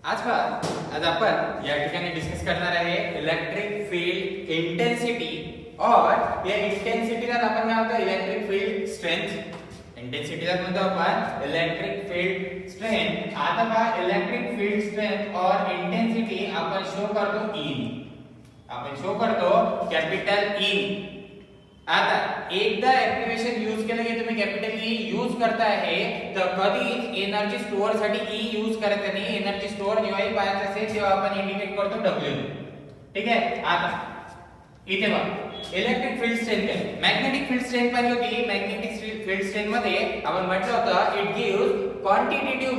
आज आपण या ठिकाणी डिस्कस करणार आहे इलेक्ट्रिक फील्ड इंटेन्सिटी और या इंटेन्सिटीला आपण काय म्हणतो इलेक्ट्रिक फील्ड स्ट्रेंथ इंटेन्सिटीला म्हणतो आपण इलेक्ट्रिक फील्ड स्ट्रेंथ आता पहा इलेक्ट्रिक फील्ड स्ट्रेंथ और इंटेन्सिटी आपण शो करतो कॅपिटल ई आता एकदा ऍक्टिव्हेशन यूज केलं की तुम्ही कॅपिटल ई यूज करताय तर कधीच एनर्जी स्टोअर साठी ई यूज करायचं नाही एनर्जी स्टोअर जेव्हाही पाहायचं असेल तेव्हा आपण इंडिकेट करतो डब्ल्यू ठीक आहे आता इथे बघा इलेक्ट्रिक फील्ड स्ट्रेंथ काय मॅग्नेटिक फील्ड स्ट्रेंथ पाहिजे होती मॅग्नेटिक फील्ड स्ट्रेंथ मध्ये आपण म्हटलं होतं इट गिव्स क्वांटिटेटिव्ह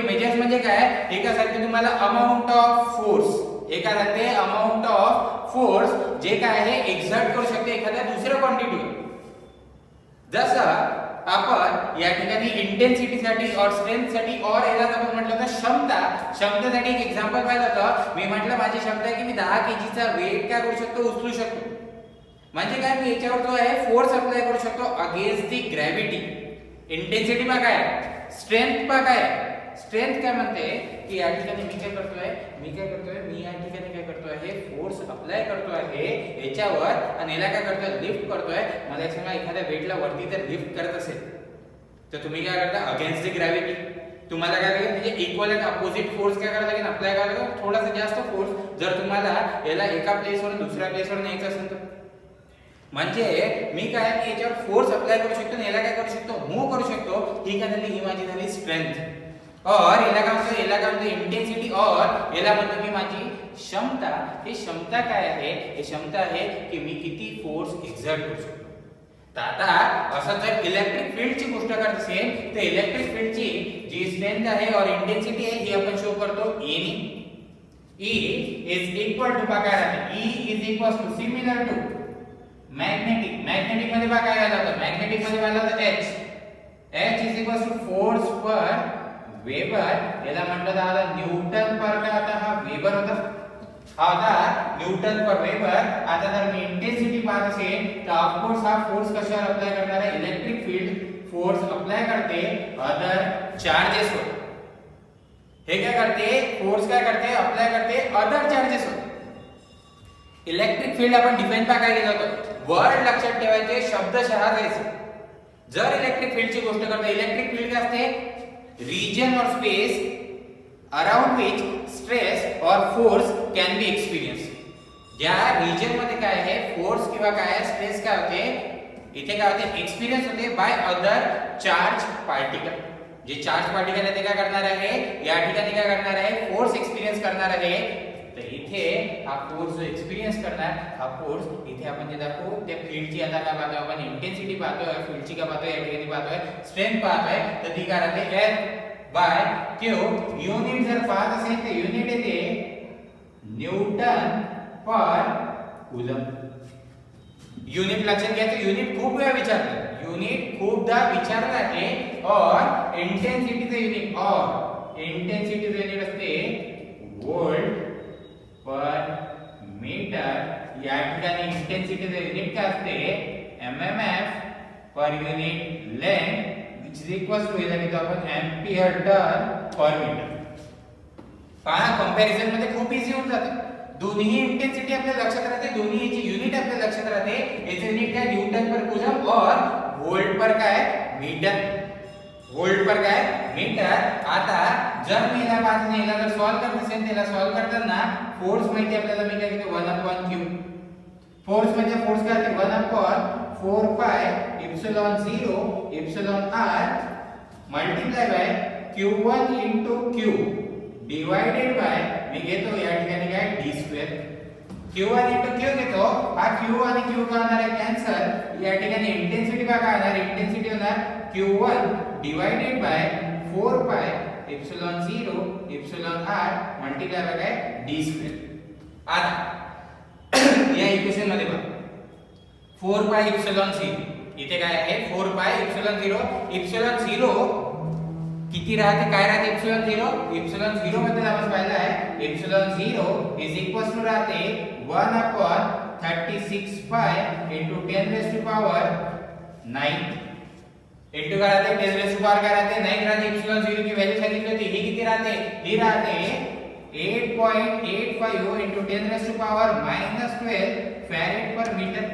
मेजर्स म्हणजे काय एका सारखे तुम्हाला अमाउंट ऑफ फोर्स एका सारखे अमाउंट ऑफ फोर्स जे काय आहे एक्झर्ट करू शकते एखाद्या दुसऱ्या क्वांटिटीवर जसं आपण या ठिकाणी इंटेन्सिटी साठी और स्ट्रेंथ साठी और याला आपण म्हटलं तर क्षमतेसाठी एक एक्झाम्पल पाहिलं होतं मी म्हटलं माझी क्षमता आहे की मी 10 केजीचा वेट काय करू शकतो उचलू शकतो म्हणजे काय मी याच्यावर जो आहे फोर्स अप्लाय करू शकतो अगेन्स्ट दी ग्रॅव्हिटी इंटेन्सिटी पा काय स्ट्रेंथ पा काय स्ट्रेंथ काय म्हणते की या ठिकाणी मी या ठिकाणी काय करतोय हे फोर्स अप्लाय करतोय याच्यावर आणि याला काय करतोय लिफ्ट करतोय मला एक सांगा एखाद्या वेटला वरती जर लिफ्ट करत असेल तर तुम्ही काय करता अगेन्स्ट दी ग्रॅव्हिटी तुम्हाला काय करायचं म्हणजे इक्वल अँड अपोजिट फोर्स काय करायला लागेल अप्लाय करायला लागेल थोडासा जास्त फोर्स जर तुम्हाला याला एका प्लेसवरून दुसऱ्या प्लेसवर न्यायचं असेल तर म्हणजे मी काय की याच्यावर फोर्स अप्लाय करू शकतो आणि याला काय करू शकतो मूव्ह करू शकतो ही काय झाली ही माझी झाली स्ट्रेंथ और याला काय म्हणतो इंटेन्सिटी और याला म्हणतो की माझी क्षमता ही क्षमता काय आहे ही क्षमता आहे की मी किती फोर्स एक्झर्ट करू शकतो तर आता असं जर इलेक्ट्रिक फील्डची गोष्ट करत असेल तर इलेक्ट्रिक फील्डची जी स्ट्रेंथ आहे और इंटेन्सिटी आहे ही आपण शो करतो E नी E इज इक्वल टू काय आहे E is equal to similar to magnetic मध्ये काय आलं होतं मॅग्नेटिक मध्ये आलं होतं H is equal to force per weber याला म्हटलं जातं न्यूटन पर काय होता हा वेबर होता आता न्यूटन पर वेबर आता जर मी इंटेन्सिटी पाहत असेल तर ऑफ कोर्स हा फोर्स कशावर अप्लाय करणार आहे इलेक्ट्रिक फील्ड फोर्स अप्लाय करते अदर चार्जेस वर हे काय करते फोर्स काय करते अप्लाय करते अदर चार्जेस वर इलेक्ट्रिक फील्ड आपण डिफाइन काय केलं होतं वर्ड लक्षात ठेवायचे शब्दशः घ्यायचे जर इलेक्ट्रिक फील्डची गोष्ट करतो इलेक्ट्रिक फील्ड काय असते region or space around which stress or force can be experienced ज्या region मध्ये काय आहे फोर्स किंवा काय आहे स्ट्रेस काय होते इथे काय होते एक्सपीरियन्स होते बाय अदर चार्ज पार्टिकल जे चार्ज पार्टिकल आहे ते काय करणार आहे या ठिकाणी काय करणार आहे फोर्स एक्सपीरियन्स करणार आहे तर इथे हा फोर्स जो एक्सपीरियन्स करणार हा फोर्स इथे आपण जे दाखवू त्या फील्डची आता काय पाहतोय आपण इंटेन्सिटी पाहतोय फील्डची काय पाहतोय या ठिकाणी पाहतोय स्ट्रेंथ पाहतोय तर ती काय राहते F बाय Q युनिट जर पाहत असेल तर युनिट येते न्यूटन पर कूलम युनिट लक्षात घ्यायचं युनिट खूप वेळा विचारलं युनिट खूपदा विचारलं आहे और इंटेन्सिटीचं युनिट असते व्होल्ट पर मीटर या ठिकाणी इंटेन्सिटीचे युनिट काय असते mmf per unit length which is equals to याला घेतो आपण एंपियर टर्न पर मीटर पहा कंपॅरिझन मध्ये खूप इझी होऊन जाते दोन्ही इंटेन्सिटी आपल्या लक्षात राहते दोन्ही याची युनिट आपल्या लक्षात राहते याचे युनिट काय न्यूटन पर कूलम और व्होल्ट पर काय मीटर व्होल्ट पर काय मीटर आता जर मी याला पाहत नाही याला जर सॉल्व करत असेल त्याला सॉल्व करताना फोर्स माहिती आपल्याला मी काय घेतो 1/q फोर्स म्हणजे फोर्स काय आहे 1/4 pi epsilon 0 epsilon r multiply by q1 into q divided by मी घेतो या ठिकाणी काय d2 q1 into q घेतो हा q आणि q का होणार आहे कॅन्सल या ठिकाणी इंटेन्सिटी काय होणार इंटेन्सिटी होणार q1 divided by 4 pi epsilon 0 epsilon r multiply bye काय d2 आता या इक्वेशन मध्ये बघा 4 पाय एप्सिलॉन 0 इथे काय आहे 4 पाय एप्सिलॉन 0 किती राहते काय राहते एप्सिलॉन 0 मध्ये आपण पाहिलं आहे एप्सिलॉन 0 इज इक्वल्स टू राहते 1/36 पाय into 10 raised to power 9 into काय राहते 10 रेस टू पॉवर काय राहते 9 राहते इप्सिलॉन 0 ची व्हॅल्यू सांगितली होती ही किती राहते ही राहते 8.85 into 10 raised to power minus 12 farad per meter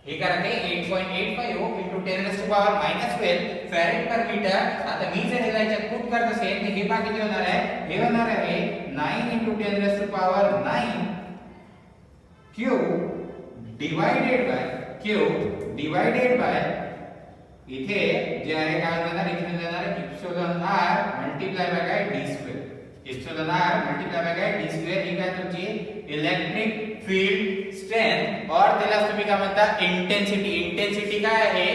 हे काय राहते 8.85 into 10 raised to power minus 12 farad per meter आता मी जर ह्याला याच्यात पुट करत असेल तर हे भाग किती होणार आहे हे होणार आहे 9 into 10 raised to power 9 cube divided by इथे जे आहे काय होणार इथे जाणार इप्सिलॉन r मल्टिप्लाय बाय काय d square epsilon r multiply bye काय d स्क्वेअर ही काय तुमची इलेक्ट्रिक फील्ड स्ट्रेंथ और त्याला तुम्ही काय म्हणता इंटेन्सिटी काय आहे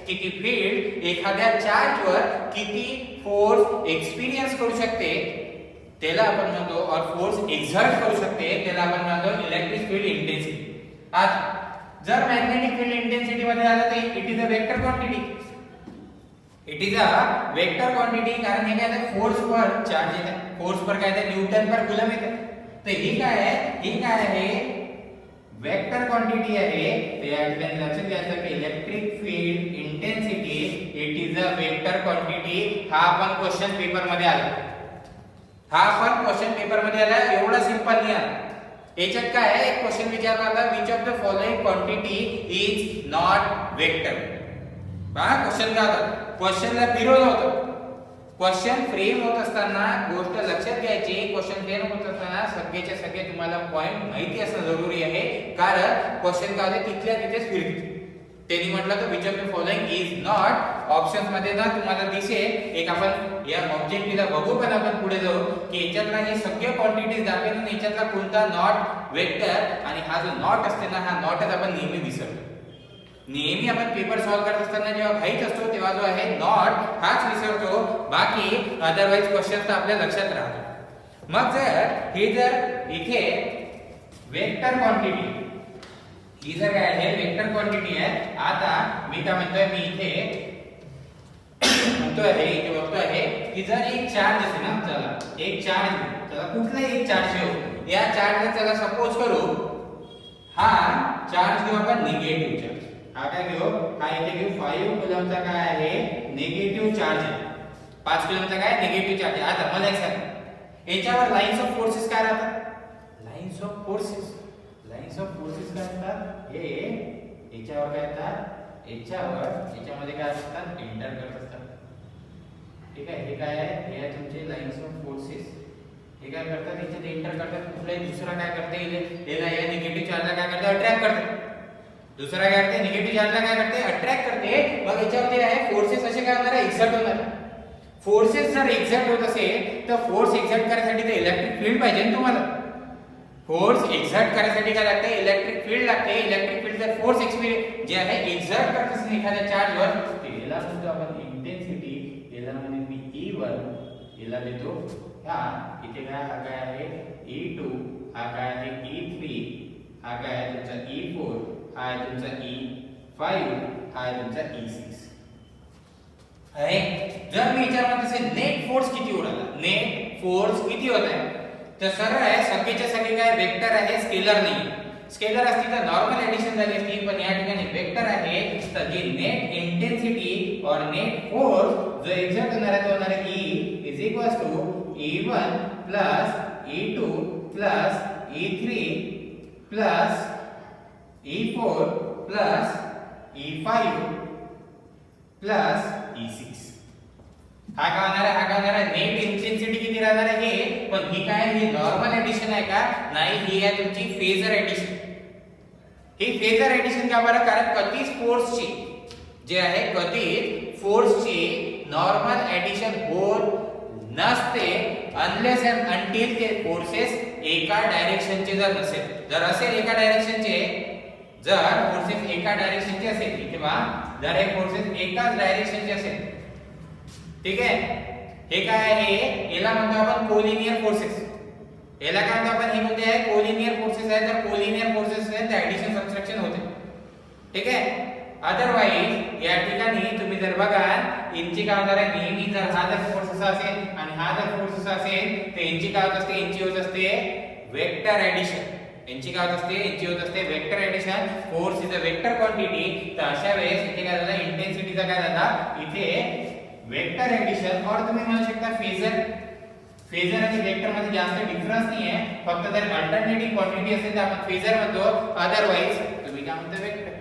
की ती फील्ड एखाद्या चार्ज वर किती फोर्स एक्सपीरियन्स करू शकते त्याला आपण म्हणतो और फोर्स एक्झर्ट करू शकते त्याला आपण म्हणतो इलेक्ट्रिक फील्ड इंटेन्सिटी आता जर मॅग्नेटिक फील्ड इंटेन्सिटी मध्ये आलं तर it is a vector quantity कारण हे काय आहे फोर्स पर चार्ज येते फोर्स पर काय आहे न्यूटन पर कूलम येते तर ही काय आहे वेक्टर क्वांटिटी आहे तर या ठिकाणी लक्षात घ्यायचं की electric field intensity it is a vector quantity हा आपण क्वेश्चन पेपर मध्ये आला एवढा सिंपल नाही आला याच्यात काय आहे एक क्वेश्चन विचारला होता which of the following quantity is not vector पहा क्वेश्चन काय होता क्वेश्चनला फिरवलं होतं क्वेश्चन फ्रेम होत असताना गोष्ट लक्षात घ्यायची क्वेश्चन फ्रेम होत असताना सगळेच्या सगळे तुम्हाला पॉइंट माहिती असणं जरुरी आहे कारण क्वेश्चन काय होते तिथल्या तिथेच फिरते त्यांनी म्हटलं तर which of the following is not options मध्ये ना तुम्हाला दिसेल एक आपण या ऑब्जेक्टिव्हला बघू पण आपण पुढे जाऊ की याच्यातला हे सगळे क्वांटिटीज दाखवेल आणि याच्यातला कोणता नॉट वेक्टर आणि हा जो नॉट असते ना हा नॉटच आपण नेहमी विसरतो नेहमी आपण पेपर सॉल्व करत असताना जेव्हा घाईत असतो तेव्हा जो आहे नॉट हाच विसरतो बाकी अदरवाइज क्वेश्चन तर आपल्या लक्षात राहतो मग जर इथे वेक्टर क्वांटिटी ही जर काय आहे वेक्टर क्वांटिटी आहे आता मी काय म्हणतोय मी इथे बघतोय की जर एक चार्ज असेल ना चला कुठलाही एक चार्ज घेऊ या चार्जला चला सपोज करू हा चार्ज घेऊ आपण निगेटिव्ह चार्ज हा काय घेऊ हा इथे घेऊ 5 कूलमचा काय आहे निगेटिव्ह चार्ज आहे 5 कूलमचा काय निगेटिव्ह चार्ज आहे आता मला एक सांग याच्यावर लाइन्स ऑफ फोर्सेस काय राहतात लाइन्स ऑफ फोर्सेस काय असतात हे याच्यावर काय असतात याच्यामध्ये काय असतात एंटर करत असतात ठीक आहे हे काय आहे हे तुमचे लाइन्स ऑफ फोर्सेस हे काय करतात याच्यात एंटर करतात कुठलाही दुसरा काय करते याला या निगेटिव्ह चार्जला काय करते अट्रॅक्ट करते दुसरा काय करते निगेटिव्ह चार्जला काय करते अट्रॅक्ट करते मग याच्यावरती आहे फोर्सेस असे काय होणार एक्झर्ट होणार फोर्सेस जर एक्झर्ट होत असेल तर फोर्स एक्झर्ट करण्यासाठी तर इलेक्ट्रिक फील्ड पाहिजे ना तुम्हाला फोर्स एक्झर्ट करण्यासाठी काय लागते इलेक्ट्रिक फील्ड लागते इलेक्ट्रिक फील्ड जर फोर्स एक्सपीरियन्स जे आहे एक्झर्ट करत असेल एखाद्या चार्जवर याला म्हणतो आपण इंटेन्सिटी याला म्हणजे मी E1 याला देतो हा इथे काय हा काय आहे E2 हा काय आहे E3 हा काय आहे तुमचा E4 हा आहे तुमचा E5 हा आहे तुमचा E6 आहे जर मी विचारलं असेल नेट फोर्स किती उडाला नेट फोर्स किती होत आहे तर सरळ आहे सगळेच्या सगळे काय वेक्टर आहे स्केलर नाही स्केलर असती तर नॉर्मल एडिशन झाली असती पण या ठिकाणी वेक्टर आहे तर जी नेट इंटेन्सिटी और नेट फोर्स जो एक्झर्ट होणार आहे तो होणार आहे E is equals to E1 plus E2 plus E3 plus E4 plus E5 plus E6 हा काय होणार आहे नेट इंटेन्सिटी किती राहणार आहे हे पण ही काय ही नॉर्मल एडिशन आहे का नाही ही आहे तुमची फेजर एडिशन ही फेजर एडिशन का बरं कारण कधीच फोर्सची जे आहे कधीच फोर्सची नॉर्मल एडिशन होत नसते अनलेस अँड अंटिल ते फोर्सेस एका डायरेक्शनचे जर नसेल जर असेल एका डायरेक्शनचे जर फोर्सेस एका डायरेक्शनचे असेल किंवा जर हे फोर्सेस एकाच डायरेक्शनचे असेल ठीक आहे हे काय आहे याला म्हणतो आपण कोलिनियर फोर्सेस याला काय म्हणतो आपण हे म्हणजे आहे कोलिनियर फोर्सेस आहे जर कोलिनियर फोर्सेस आहे तर ऍडिशन सबट्रॅक्शन होते ठीक आहे अदरवाइज या ठिकाणी तुम्ही जर बघा यांची काय होणार आहे नेहमी जर हा जर फोर्स असा असेल आणि हा जर फोर्स असा असेल तर यांची काय होत असते यांची होत असते वेक्टर ऍडिशन यांची काय होत असते, यांची होत असते vector addition. Force is a vector quantity. तर अशा वेळेस इथे काय झालं, इंटेन्सिटीचा काय झाला, इथे वेक्टर ऍडिशन और तुम्ही म्हणू शकता फेजर. फेजर आणि वेक्टर मध्ये जास्त डिफरन्स नाही आहे, फक्त जर अल्टरनेटिव्ह क्वांटिटी असेल तर आपण फेजर म्हणतो, अदरवाइज तुम्ही काय म्हणता वेक्टर.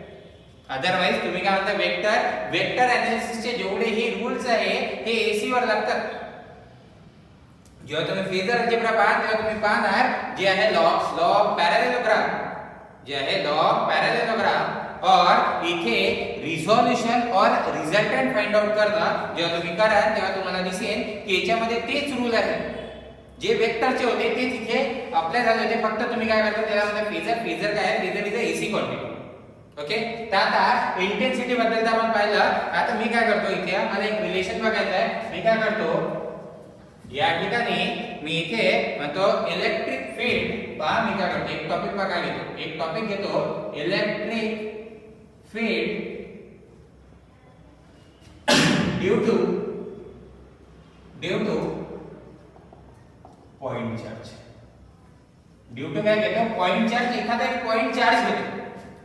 अदरवाइज तुम्ही काय म्हणता वेक्टर. वेक्टर एनालिसिसचे जेवढे हे रूल्स आहे हे एसी वर लागतात. जेव्हा तुम्ही फेजर अल्जेब्रा पाहाल तेव्हा तुम्ही पाहणार जे आहे लॉ ऑफ पॅरलेलोग्राम, जे आहे लॉ ऑफ पॅरलेलोग्राम और इथे रिझोल्यूशन और रिझल्टंट फाइंड आउट करता जेव्हा तुम्ही कराल तेव्हा तुम्हाला दिसेल की याच्यामध्ये तेच रूल आहे जे वेक्टरचे होते तेच इथे अप्लाय झाले होते. फक्त तुम्ही काय करता त्याला म्हणता फेजर. फेजर काय आहे, phasor is a AC quantity. Okay. तर आता इंटेन्सिटी बद्दल आपण पाहिलं. आता मी काय करतो, इथे मला एक रिलेशन बघायचं आहे. मी काय करतो, या ठिकाणी मी इथे म्हणतो इलेक्ट्रिक फील्ड. पहा मी काय करतो, एक टॉपिक बघा घेतो, एक टॉपिक घेतो electric field due to point charge. Due to काय घेतो, पॉइंट चार्ज. एखादा एक पॉइंट चार्ज घेतो.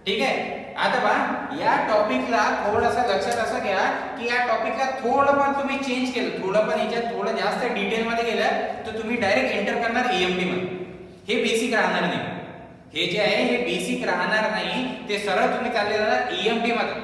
ठीक आहे. आता पहा या टॉपिकला थोडंसं लक्षात असं घ्या की या टॉपिकला थोडं पण तुम्ही चेंज केलं, थोडं पण याच्यात थोडं जास्त डिटेल मध्ये गेलं तर तुम्ही डायरेक्ट एंटर करणार ईएमटी मध्ये. हे बेसिक राहणार नाही. हे जे आहे हे बेसिक राहणार नाही, ते सरळ तुम्ही चालले जाणार ईएमटी मध्ये.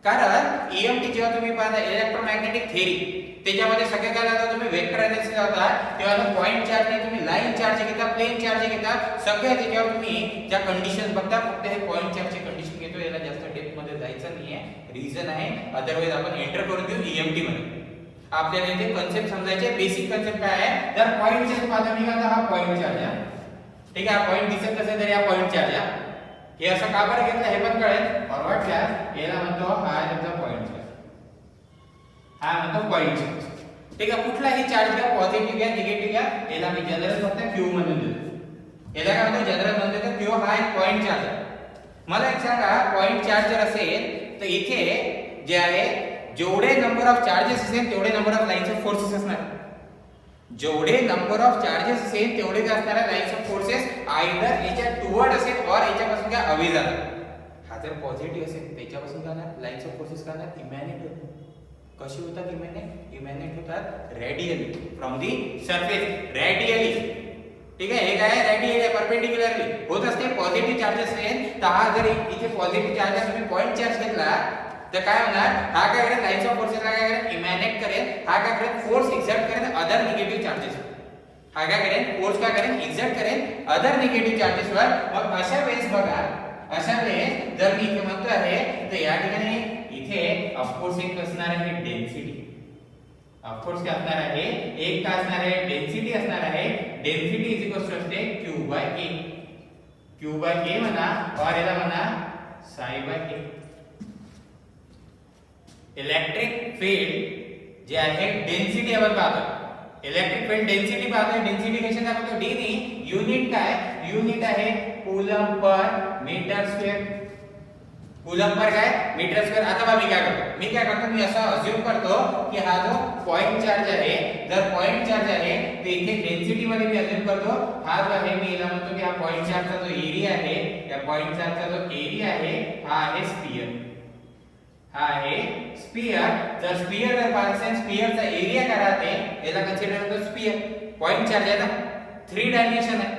कारण ईएमटी जेव्हा तुम्ही पाहता इलेक्ट्रोमॅग्नेटिक थिअरी त्याच्यामध्ये सगळे काय जातात, तुम्ही वेक्टर एनालिसिस होता तेव्हा पॉइंट चार्ज नाही, तुम्ही लाईन चार्ज घेता, प्लेन चार्ज घेता, सगळे त्याच्यावर तुम्ही ज्या कंडिशन बघता. फक्त हे पॉइंट चार्जची कंडिशन घेतो, याला जास्त डेप्थ मध्ये जायचं नाहीये. रिझन आहे अदरवाइज आपण एंटर करून देऊ ईएमटी मध्ये. आपल्याला इथे कन्सेप्ट समजायचे. बेसिक कन्सेप्ट काय आहे, जर पॉइंट चार्ज पाहता मी का हा पॉइंट चार्ज आहे. ठीक आहे. पॉइंट दिसत नसेल तर या पॉइंट चार्ज आहे. हे असं का बरं घेतलं हे पण कळेल. फॉरवर्ड चार्ज याला म्हणतो हा तुमचा पॉइंट चार्ज, हा म्हणतो पॉइंट चार्ज. ठीक आहे. कुठलाही चार्ज घ्या, पॉझिटिव्ह घ्या, निगेटिव्ह घ्या, याला मी जनरल फक्त क्यू म्हणून देतो. याला काय म्हणतो जनरल म्हणतो तर क्यू हा एक पॉइंट चार्ज आहे. मला एक सांगा, पॉइंट चार्ज जर असेल तर इथे जे आहे जेवढे नंबर ऑफ चार्जेस असेल तेवढे number of lines of forces असणार. जेवढे नंबर ऑफ चार्जेस असेल तेवढे काय असणार लाईन्स ऑफ फोर्सेस. आयदर याच्या टुवर्ड असेल और याच्यापासून काय अवे जाणार. हा जर पॉझिटिव्ह असेल त्याच्यापासून काय होणार, लाईन्स ऑफ फोर्सेस काय होणार, इमॅनेट होतात. कशी होतात इमॅनेट, इमॅनेट होतात radially from the surface. Radially. ठीक आहे. हे काय आहे, रेडियली परपेंडिक्युलरली होत असते. पॉझिटिव्ह चार्जेस असेल तर हा जर इथे पॉझिटिव्ह चार्ज तुम्ही पॉइंट चार्ज घेतला तर काय होणार, हा काय करेल लाईन्स ऑफ फोर्सेसला काय करेल इमॅनेट करेल. हा काय करेल फोर्स एक्झर्ट करेल अदर निगेटिव्ह चार्जेस. हा काय करेल फोर्स काय करेल एक्झर्ट करेल अदर निगेटिव्ह चार्जेस वर. मग अशा वेळेस बघा, अशा वेळेस जर मी इथे म्हणतो आहे तर या ठिकाणी इथे ऑफकोर्स एक असणार आहे डेन्सिटी. ऑफकोर्स काय असणार आहे, एक काय असणार आहे डेन्सिटी असणार आहे. डेन्सिटी इज इक्वल टू असते Q by A. Q by A म्हणा और याला म्हणा psi by A. Electric field जे आहे डेन्सिटी आपण पाहतो. इलेक्ट्रिक फील्ड डेन्सिटी पाहतो. डेन्सिटी कशी दाखवतो, d नी युनिट काय, युनिट आहे coulomb per metre square. Coulomb per काय मीटर स्क्वेअर. आता बघा मी काय करतो, मी असं अज्यूम करतो की हा जो पॉइंट चार्ज आहे, जर पॉइंट चार्ज आहे तर इथे डेन्सिटी मध्ये मी अज्यूम करतो हा जो आहे मी याला म्हणतो की हा पॉइंट चार्जचा जो एरिया आहे, या पॉइंट चार्जचा जो एरिया आहे हा आहे स्फियर. हा आहे स्फियर. जर स्फियर जर पाहिजे स्फियरचा एरिया काय राहते याला कन्सिडर करतो स्फियर. पॉइंट चार्ज आहे ना, 3 डायमेन्शन आहे.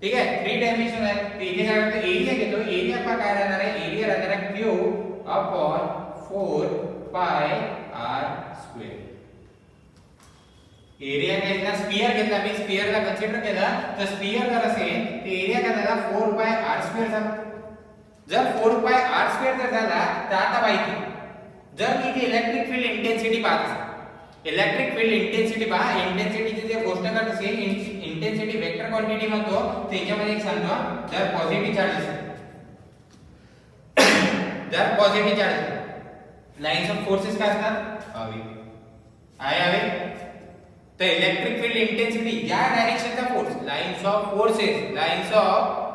ठीक आहे. 3 डायमेन्शन आहे. तर इथे काय करतो एरिया घेतो. एरिया पा काय राहणार आहे, एरिया राहणार आहे Q अपॉन 4 पाय r स्क्वेअर. एरिया काय घेतला, स्फियर घेतला मी, स्फियरला कन्सिडर केला तर स्फियर जर असेल तर एरिया काय झाला 4 पाय r स्क्वेअर झाला. जर 4 पाय r स्क्वेअर जर झाला तर आता माहिती जर मी इथे इलेक्ट्रिक फील्ड इंटेन्सिटी पाहत असेल, इलेक्ट्रिक फील्ड इंटेन्सिटी पहा. इंटेन्सिटीची जे गोष्ट करत असेल इंटेन्सिटी वेक्टर क्वांटिटी म्हणतो. त्याच्यामध्ये एक सांगतो, जर पॉझिटिव्ह चार्ज असेल, जर positive charge lines of forces काय असतात हवे आहे हवे. तर इलेक्ट्रिक फील्ड इंटेन्सिटी या डायरेक्शनचा force, lines of forces, lines of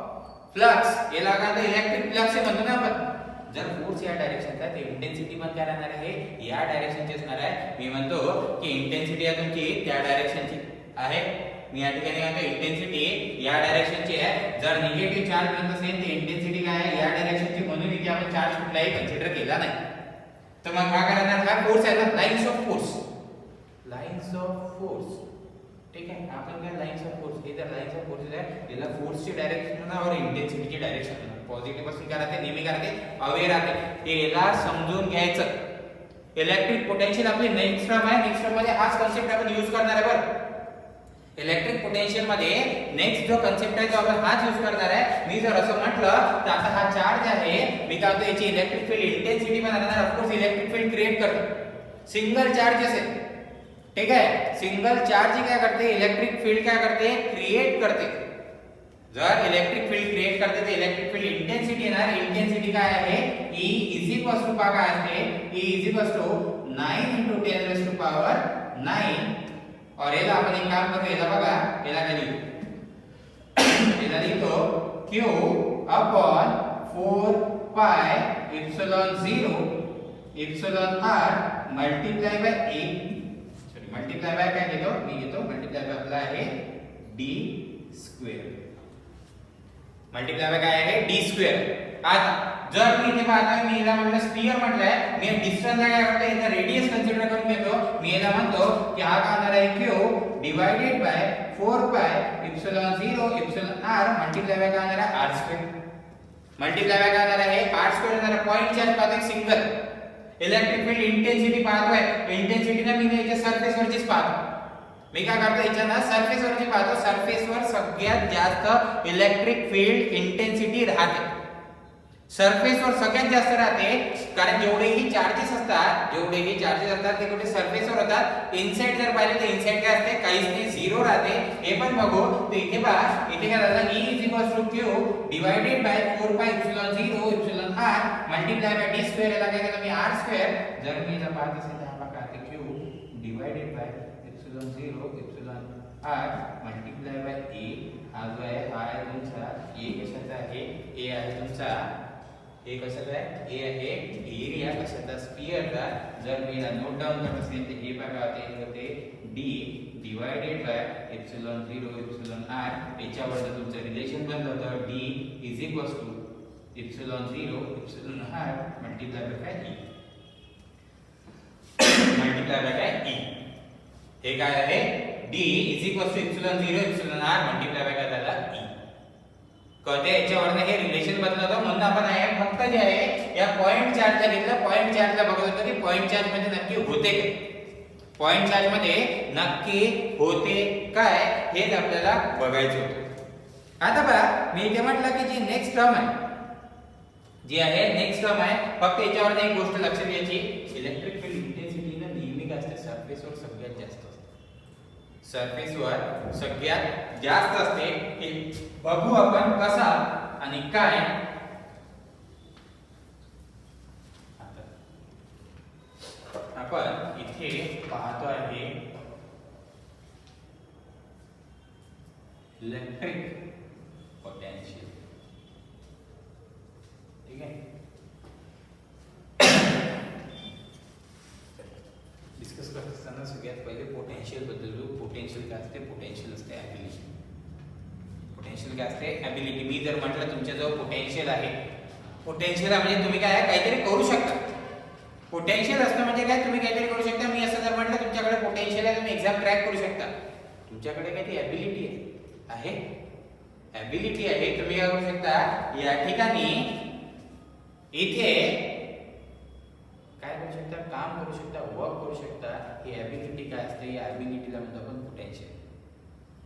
flux याला काय इलेक्ट्रिक फ्लक्स म्हणतो ना आपण. जर फोर्स या डायरेक्शनचा तर इंटेन्सिटी पण काय राहणार आहे या डायरेक्शनची असणार आहे. मी म्हणतो की इंटेन्सिटी आहे तुमची त्या डायरेक्शनची आहे. मी या ठिकाणी म्हणतो इंटेन्सिटी या डायरेक्शनची आहे. जर निगेटिव्ह चार्ज बनत असेल तर इंटेन्सिटी काय आहे या डायरेक्शनची, म्हणून इथे आपण चार्ज कुठलाही कन्सिडर केला नाही. तर मग काय करणार, हा फोर्स आहे ना, lines of force, lines of force. ठीक आहे, आपण काय लाइन्स ऑफ फोर्स, इधर लाइन्स ऑफ फोर्स आहे, याला फोर्सची डायरेक्शन और इंटेन्सिटीची डायरेक्शन. पॉझिटिव्ह पासून काय राहते, नेहमी काय राहते, अवे राहते. याला समजून घ्यायचं. इलेक्ट्रिक पोटेन्शियल आपली नेक्स्ट टर्म आहे, नेक्स्ट टर्म मध्ये हाच कान्सेप्ट आपण यूज करणार आहे बरं. इलेक्ट्रिक पोटेन्शियल मध्ये नेक्स्ट जो कान्सेप्ट आहे तो आपण हाच यूज करणार आहे. मी जर असं म्हटलं तर आता हा चार्ज आहे, मी काय म्हणतो याची इलेक्ट्रिक फील्ड इंटेन्सिटी पण राहणार, of course electric field create करते. सिंगल चार्ज असेल, ठीक आहे, सिंगल चार्ज काय करते, इलेक्ट्रिक फील्ड काय करते, क्रिएट करते. जर इलेक्ट्रिक फील्ड क्रिएट करते तर इलेक्ट्रिक फील्ड इंटेन्सिटी येणार. इंटेन्सिटी काय आहे, E इज इक्वल टू काय असते, E इज इक्वल टू 9 × 10⁹ और याला आपण एक काम करू, याला बघा, याला काय लिहितो, याला लिहितो Q upon 4 pi epsilon 0 epsilon r multiply bye a, sorry multiply by काय घेतो, मी घेतो मल्टीप्लाय बाय आपला आहे d स्क्वेअर, मल्टीप्लाय बाय काय आहे d स्क्वेअर. आता जर मी इथे पाहता, मी याला म्हटलं स्फियर म्हटलंय, मी डिस्टन्स काय करतो, याचा रेडियस कन्सिडर करून घेतो. मी याला म्हणतो की हा काय होणार आहे, q divided by 4 pi epsilon 0 epsilon r multiply by काय होणार आहे, r स्क्वेअर. मल्टीप्लाय बाय काय होणार आहे, r स्क्वेअर होणार आहे. पॉइंट चार्ज पाहतो सिंगल, इलेक्ट्रिक फील्ड इंटेन्सिटी पाहतोय, इंटेन्सिटीला मी याच्या सरफेस वरचीच पाहतो. मी काय करतो, याच्याना सरफेस वरची पाहतो, सरफेस वर सगळ्यात जास्त इलेक्ट्रिक फील्ड इंटेन्सिटी राहते. सरफेस वर सगळ्यात जास्त राहते, कारण जेवढेही चार्जेस असतात ते कुठे सरफेस वर होतात. इनसाइड जर पाहिले तर इनसाइड काय असते, काहीच नाही, झिरो राहते. हे पण बघू, तर इथे पहा, इथे काय झालं, E is equal to Q divided by 4 pi epsilon 0 epsilon r multiply by d square. याला काय केलं मी, r स्क्वेअर. जर मी याला पाहत असेल तर हा बघा, Q divided by epsilon 0 epsilon r multiply bye a. हा जो आहे, हा आहे तुमचा a, कशाचा आहे, a आहे तुमचा, हे कशाचा आहे, ए आहे एरिया कशाचा, स्फियरचा. जर मी याला नोट डाउन करत असेल तर हे बघा, ते होते d divided by epsilon 0 epsilon r. याच्यावर जर तुमचं रिलेशन बनलं होतं, d is equal to epsilon 0 epsilon r multiply by काय e, मल्टीप्लाय बाय काय e. हे काय आहे, d is equal to epsilon 0 epsilon r multiply by काय झाला, e. कळते, याच्यावरनं हे रिलेशन बनलं होतं. म्हणून आपण आहे फक्त जे आहे या पॉइंट चार्जला घेतलं, पॉइंट चार्जला बघत होतो की पॉइंट चार्ज मध्ये नक्की होते काय, पॉइंट चार्ज मध्ये नक्की होते काय, हेच आपल्याला बघायचं होतं. आता बघा, मी इथे म्हटलं की जी नेक्स्ट टर्म आहे, जी आहे नेक्स्ट टर्म आहे, फक्त याच्यावर एक गोष्ट लक्षात घ्यायची, इलेक्ट्रिक फील्ड इंटेन्सिटी ना नेहमी काय असते, सरफेसवर सगळ्यात जास्त असते. सरफेसवर सगळ्यात जास्त असते. हे बघू आपण कसा आणि काय. आपण इथे पाहतो आहे इलेक्ट्रिक पोटेन्शियल, ठीक आहे. डिस्कस करत असताना सगळ्यात पहिले पोटेन्शियल बद्दल बोलू. पोटेन्शियल काय असते, पोटेन्शियल असते ॲबिलिटी. पोटेन्शियल काय असते, ॲबिलिटी. मी जर म्हटलं तुमच्याजवळ पोटेन्शियल आहे, पोटेन्शियल म्हणजे तुम्ही काय काहीतरी करू शकता. पोटेन्शियल असतं म्हणजे काय, तुम्ही काहीतरी करू शकता. मी असं जर म्हटलं तुमच्याकडे पोटेन्शियल आहे, तुम्ही एक्झाम क्रॅक करू शकता. तुमच्याकडे काय ती ॲबिलिटी आहे, ॲबिलिटी आहे. तुम्ही काय करू शकता, या ठिकाणी इथे काय करू शकता, काम करू शकता, वर्क करू शकता. ही ॲबिलिटी काय असते, या ॲबिलिटीला म्हणतो आपण पोटेन्शियल.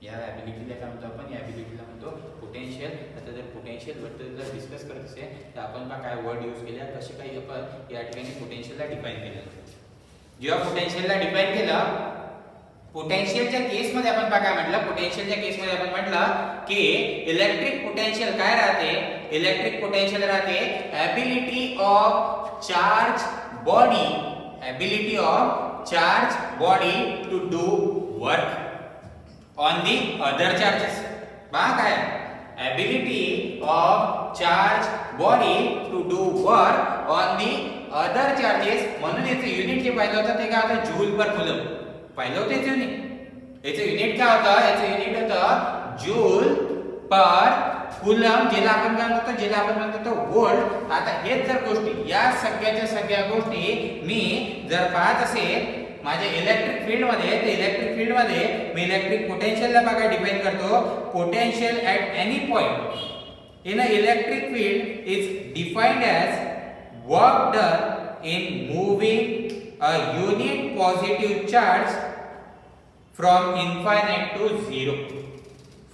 या ॲबिलिटीला काय म्हणतो आपण, या ॲबिलिटीला म्हणतो पोटेन्शियल. आता जर पोटेन्शियल बद्दल जर डिस्कस करत असेल तर आपण काय वर्ड यूज केले, कसे काही आपण या ठिकाणी पोटेन्शियलला डिफाइन केलं. जेव्हा पोटेन्शियलला डिफाइन केलं, पोटेन्शियलच्या केसमध्ये आपण काय म्हटलं, पोटेन्शियलच्या केसमध्ये आपण म्हटलं की इलेक्ट्रिक पोटेन्शियल काय राहते, इलेक्ट्रिक पोटेन्शियल राहते ability of charge body, ability of charge body to do work on the other charges. पहा काय, ability of charge body to do work on the other charges. म्हणून याचे युनिट जे पाहिलं होतं ते काय होतं, जूल पर कुलम पाहिलं होतं याचे युनिट. याचं युनिट काय होतं? याचं युनिट होतं जूल पर कूलम, ज्याला आपण काय म्हणतो, ज्याला आपण म्हणतो व्होल्ट. आता हेच जर गोष्टी, या सगळ्याच्या सगळ्या गोष्टी मी जर पाहत असेल माझ्या इलेक्ट्रिक फील्ड मध्ये, तर इलेक्ट्रिक फील्ड मध्ये मी इलेक्ट्रिक पोटेन्शियलला बघा डिफाइन करतो. Potential at any point in a electric field is defined as work done in moving a unit positive charge from infinite to zero.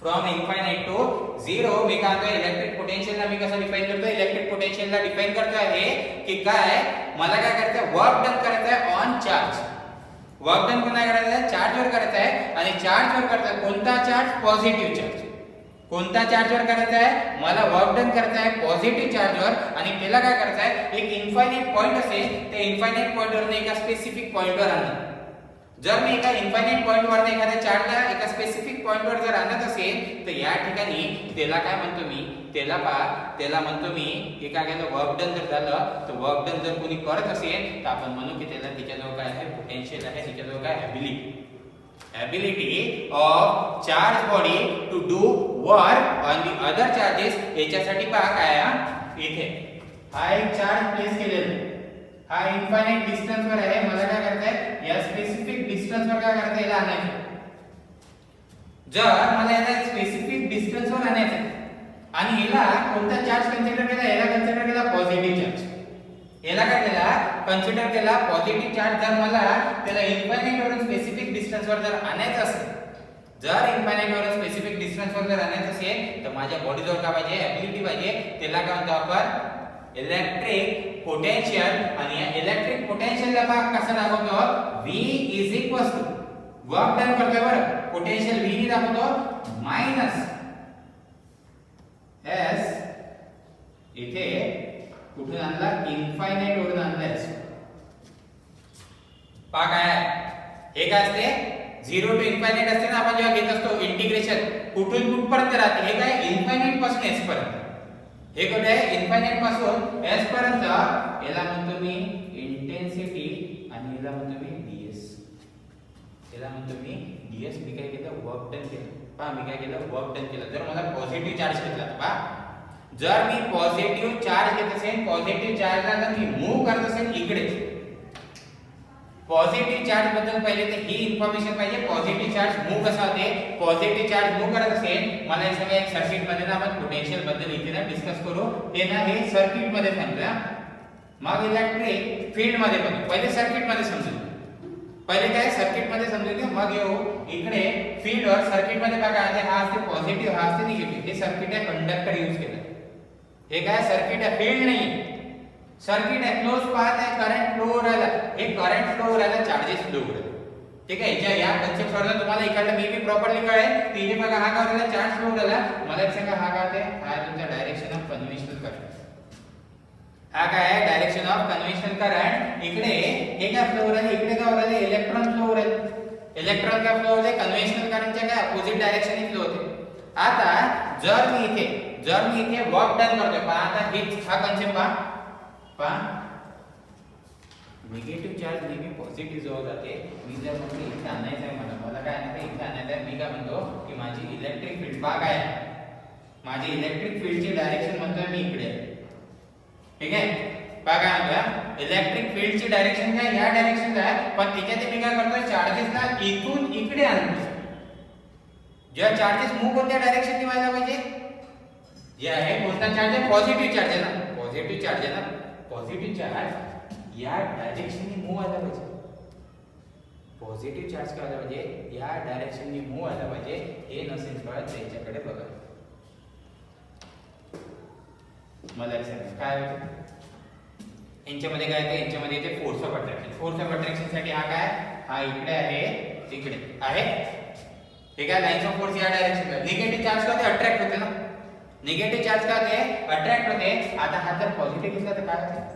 From infinite to zero मी काय म्हणतो, electric पोटेन्शियलला मी कसं define करतो? Electric पोटेन्शियलला define करतो आहे की काय, मला काय करायचं आहे, वर्क डन करायचं आहे ऑन चार्ज. वर्क डन कोणा करायचं आहे? चार्जवर करायचं आहे. आणि चार्जवर करायचं आहे कोणता चार्ज? Positive charge. कोणता चार्जवर करायचं आहे? मला वर्क डन करायचं आहे पॉझिटिव्ह चार्जवर. आणि त्याला काय करायचं आहे, एक इन्फायनाइट पॉइंट असेल, त्या इन्फायनाइट पॉइंटवर एका स्पेसिफिक पॉइंटवर आणणार. जर मी एका इन्फायनाइट पॉइंटवर एखाद्या चार्जला एका स्पेसिफिक पॉइंटवर जर आणत असेल, तर या ठिकाणी त्याला काय म्हणतो मी, त्याला म्हणतो मी की काय केलं, वर्क डन जर झालं, तर वर्क डन जर कोणी करत असेल तर आपण म्हणू की त्याला त्याच्याजवळ काय आहे, पोटेन्शियल आहे, त्याच्याजवळ काय ability of charge body to do work on the other charges. याच्यासाठी पहा काय आहे, इथे हा एक चार्ज प्लेस केलेला आहे, हा इन्फायनाइट डिस्टन्स वर आहे. मला काय करायचं आहे, या स्पेसिफिक डिस्टन्स वर काय करायचं, याला आणायचं. जर मला याला स्पेसिफिक डिस्टन्स वर आणायचं आणि याला कोणता चार्ज कन्सिडर केला, याला कन्सिडर केला पॉझिटिव्ह चार्ज. याला काय केला, कन्सिडर केला पॉझिटिव्ह चार्ज. जर मला त्याला इन्फायनाइट वरून स्पेसिफिक डिस्टन्स वर जर आणायचं असेल, जर इन्फायनाइट वरून स्पेसिफिक डिस्टन्स वर जर आणायचं असेल, तर माझ्या बॉडीजवळ काय पाहिजे, ॲबिलिटी पाहिजे. त्याला काय म्हणतो आपण, इलेक्ट्रिक पोटेन्शियल. आणि या इलेक्ट्रिक पोटेन्शियलला भाग कसा दाखवतो, V is equal to work done करतोय बरं, पोटेन्शियल V ने दाखवतो मायनस S. इथे कुठून आणला, इन्फायनाइट वरून आणलाय. पहा काय हे काय असते, 0 टू इन्फायनाइट असते ना, आपण जेव्हा घेत असतो इंटिग्रेशन, कुठून कुठपर्यंत राहते, हे काय इन्फायनाइट पासून S पर्यंत. हे कुठे आहे, इन्फायनाइट पासून S पर्यंत. याला म्हणतो मी इंटेन्सिटी आणि याला म्हणतो मी ds. याला म्हणतो मी ds. मी काय केलं, वर्क डन केलं. पहा मी काय केलं, वर्क डन केलं. जर मला पॉझिटिव्ह चार्ज घेतला, पहा जर मी पॉझिटिव्ह चार्ज घेत असेल, पॉझिटिव्ह चार्जला जर मी मूव्ह करत असेल इकडे, पॉझिटिव्ह चार्ज बद्दल पहिले तर ही इन्फॉर्मेशन पाहिजे, पॉझिटिव्ह चार्ज मूव्ह कसा होते. पॉझिटिव्ह चार्ज मूव्ह करत असेल, मला हे सगळं एक सर्किट मध्ये ना आपण पोटेन्शियल बद्दल इथे ना डिस्कस करू. हे ना हे सर्किट मध्ये सांगूया, मग इलेक्ट्रिक फील्ड मध्ये पण. पहिले सर्किट मध्ये समजून, पहिले काय सर्किट मध्ये समजून घेऊ, मग येऊ इकडे फील्ड वर. सर्किट मध्ये बघा, हा असते पॉझिटिव्ह, हा असते निगेटिव्ह. हे सर्किट आहे, कंडक्टर यूज केलं. हे काय सर्किट आहे, फील्ड नाही. सर्किट आहे, क्लोज पाथ आहे, करंट फ्लो राहिला. हे करंट फ्लो राहिला, चार्जेस फ्लो राहिला. ठीक आहे, या कन्सेप्ट वरून तुम्हाला इकडलं मी प्रॉपर्ली कळेल. तिथे बघा, हा काय राहिला, चार्ज फ्लो राहिला. मला एक सांगा, हा काय आहे, हा तुमचा डायरेक्शन ऑफ कन्व्हेन्शनल करंट. हा काय आहे, डायरेक्शन ऑफ कन्व्हेन्शनल करंट. इकडे हे काय फ्लो राहिले, इकडे काय राहिले, इलेक्ट्रॉन फ्लो राहिले. इलेक्ट्रॉन काय फ्लो होते, कन्व्हेन्शनल करंटच्या काय अपोजिट डायरेक्शनने फ्लो होते. आता जर मी इथे वर्क डन करतोय, पहा आता हेच हा कन्सेप्ट पहा, निगेटिव्ह चार्ज नेहमी पॉझिटिव्ह जवळ जाते. मी जर म्हटलं इथे आणायचं आहे, मला काय आणायचं आहे, इथे आणायचं आहे, मी काय म्हणतो की माझी इलेक्ट्रिक फील्ड पहा काय आहे, माझी इलेक्ट्रिक फील्डची डायरेक्शन म्हणतोय मी इकडे. ठीक आहे, पहा काय म्हणतोय, इलेक्ट्रिक फील्डची डायरेक्शन काय, या डायरेक्शनला आहे. पण त्याच्यात मी काय करतोय, चार्जेसला इथून इकडे आणतो. जेव्हा चार्जेस मूव्ह कोणत्या डायरेक्शनने व्हायला पाहिजे, जे आहे कोणता चार्ज आहे, पॉझिटिव्ह चार्ज आहे ना, पॉझिटिव्ह चार्ज आहे ना, पॉझिटिव्ह चार्ज या डायरेक्शनने मूव्ह व्हायला पाहिजे. पॉझिटिव्ह चार्ज काय व्हायला पाहिजे, या डायरेक्शनने मूव्ह व्हायला पाहिजे. हे नसेल कळत त्याच्याकडे बघा. मला सांगा काय होतं, यांच्यामध्ये काय येते, यांच्यामध्ये येते force of attraction. Force of attraction साठी हा काय, हा इकडे आहे, तिकडे आहे. हे काय, लाईन्स ऑफ फोर्स या डायरेक्शनला. निगेटिव्ह चार्ज काय होते, अट्रॅक्ट होते ना. निगेटिव्ह चार्ज काय होते, अट्रॅक्ट होते. आता हा जर पॉझिटिव्ह घेतला तर काय होते,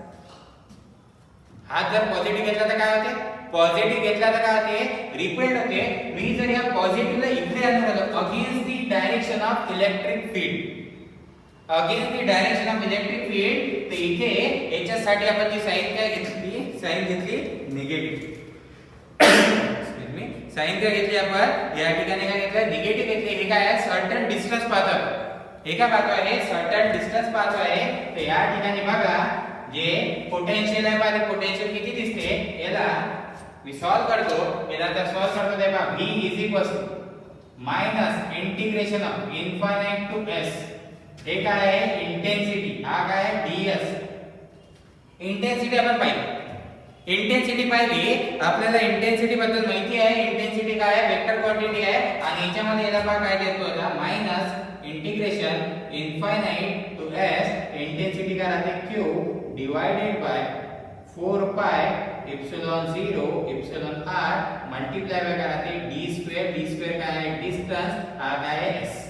हा जर पॉझिटिव्ह घेतला तर काय होते, पॉझिटिव्ह घेतला तर काय होते, रिपेल्ड होते. मी जर या पॉझिटिव्हला इकडे आणलं, against the direction of electric field, against the direction of electric field, तर इथे याच्यासाठी आपण जी साइन काय घेतली, साइन घेतली निगेटिव्ह. तुम्ही साइन काय घेतली आपण या ठिकाणी काय घेतलं निगेटिव्ह घेतले हे काय आहे सर्टन डिस्टन्स पाहतो हे काय पाहतो आहे सर्टन डिस्टन्स पाहतो आहे तर या ठिकाणी बघा जे पोटेन्शियल आहे पहा पोटेन्शियल किती दिसते याला मी सॉल्व करतो याला तर सॉल्व करतो ते पहा v is equals minus integration of infinite to s हे काय आहे इंटेन्सिटी हा काय आहे ds इंटेन्सिटी आपण पाहिली इंटेन्सिटी पाहिली आपल्याला इंटेन्सिटी बद्दल माहिती आहे इंटेन्सिटी काय आहे वेक्टर क्वांटिटी आहे आणि याच्यामध्ये याला पहा काय देतो आता minus integration infinite to s intensity काय राहते q divided by 4 pi epsilon 0 epsilon r multiply by काय राहते d स्क्वेअर काय आहे डिस्टन्स हा काय आहे s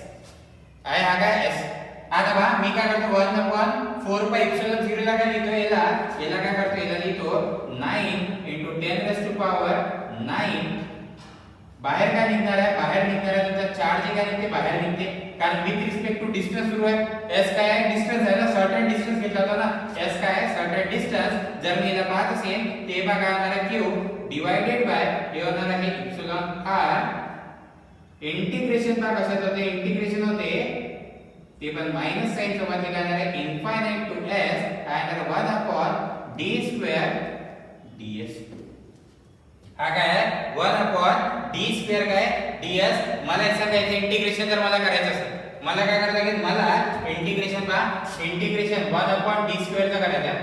आहे हा काय s आता पहा मी काय करतो 1 upon 4 पाय एप्सिलॉन 0 ला काय लिहितो याला काय करतो याला लिहितो 9 into 10 raised to power 9 बाहेर काय निघणार आहे बाहेर निघणार आहे तुमचा चार्ज काय निघते बाहेर निघते कारण विथ रिस्पेक्ट टू डिस्टन्स सुरू आहे s काय आहे डिस्टन्स आहे ना सर्टन डिस्टन्स घेतला होता ना s काय आहे सर्टन डिस्टन्स जर मी याला पाहत असेल ते बघा काय होणार आहे q डिवाइडेड बाय हे होणार आहे एप्सिलॉन r इंटिग्रेशन पहा कशाचं होते इंटिग्रेशन होते ते पण मायनस साइन सोबत हे काय आहे इन्फायनाइट टू s आणि 1 upon d स्क्वेअर ds हा काय आहे 1 upon d स्क्वेअर काय ds मला हे सांगायचं इंटिग्रेशन जर मला करायचं असेल मला काय करायचं लागेल मला इंटिग्रेशन पहा इंटिग्रेशन 1 upon d स्क्वेअर चा करायचा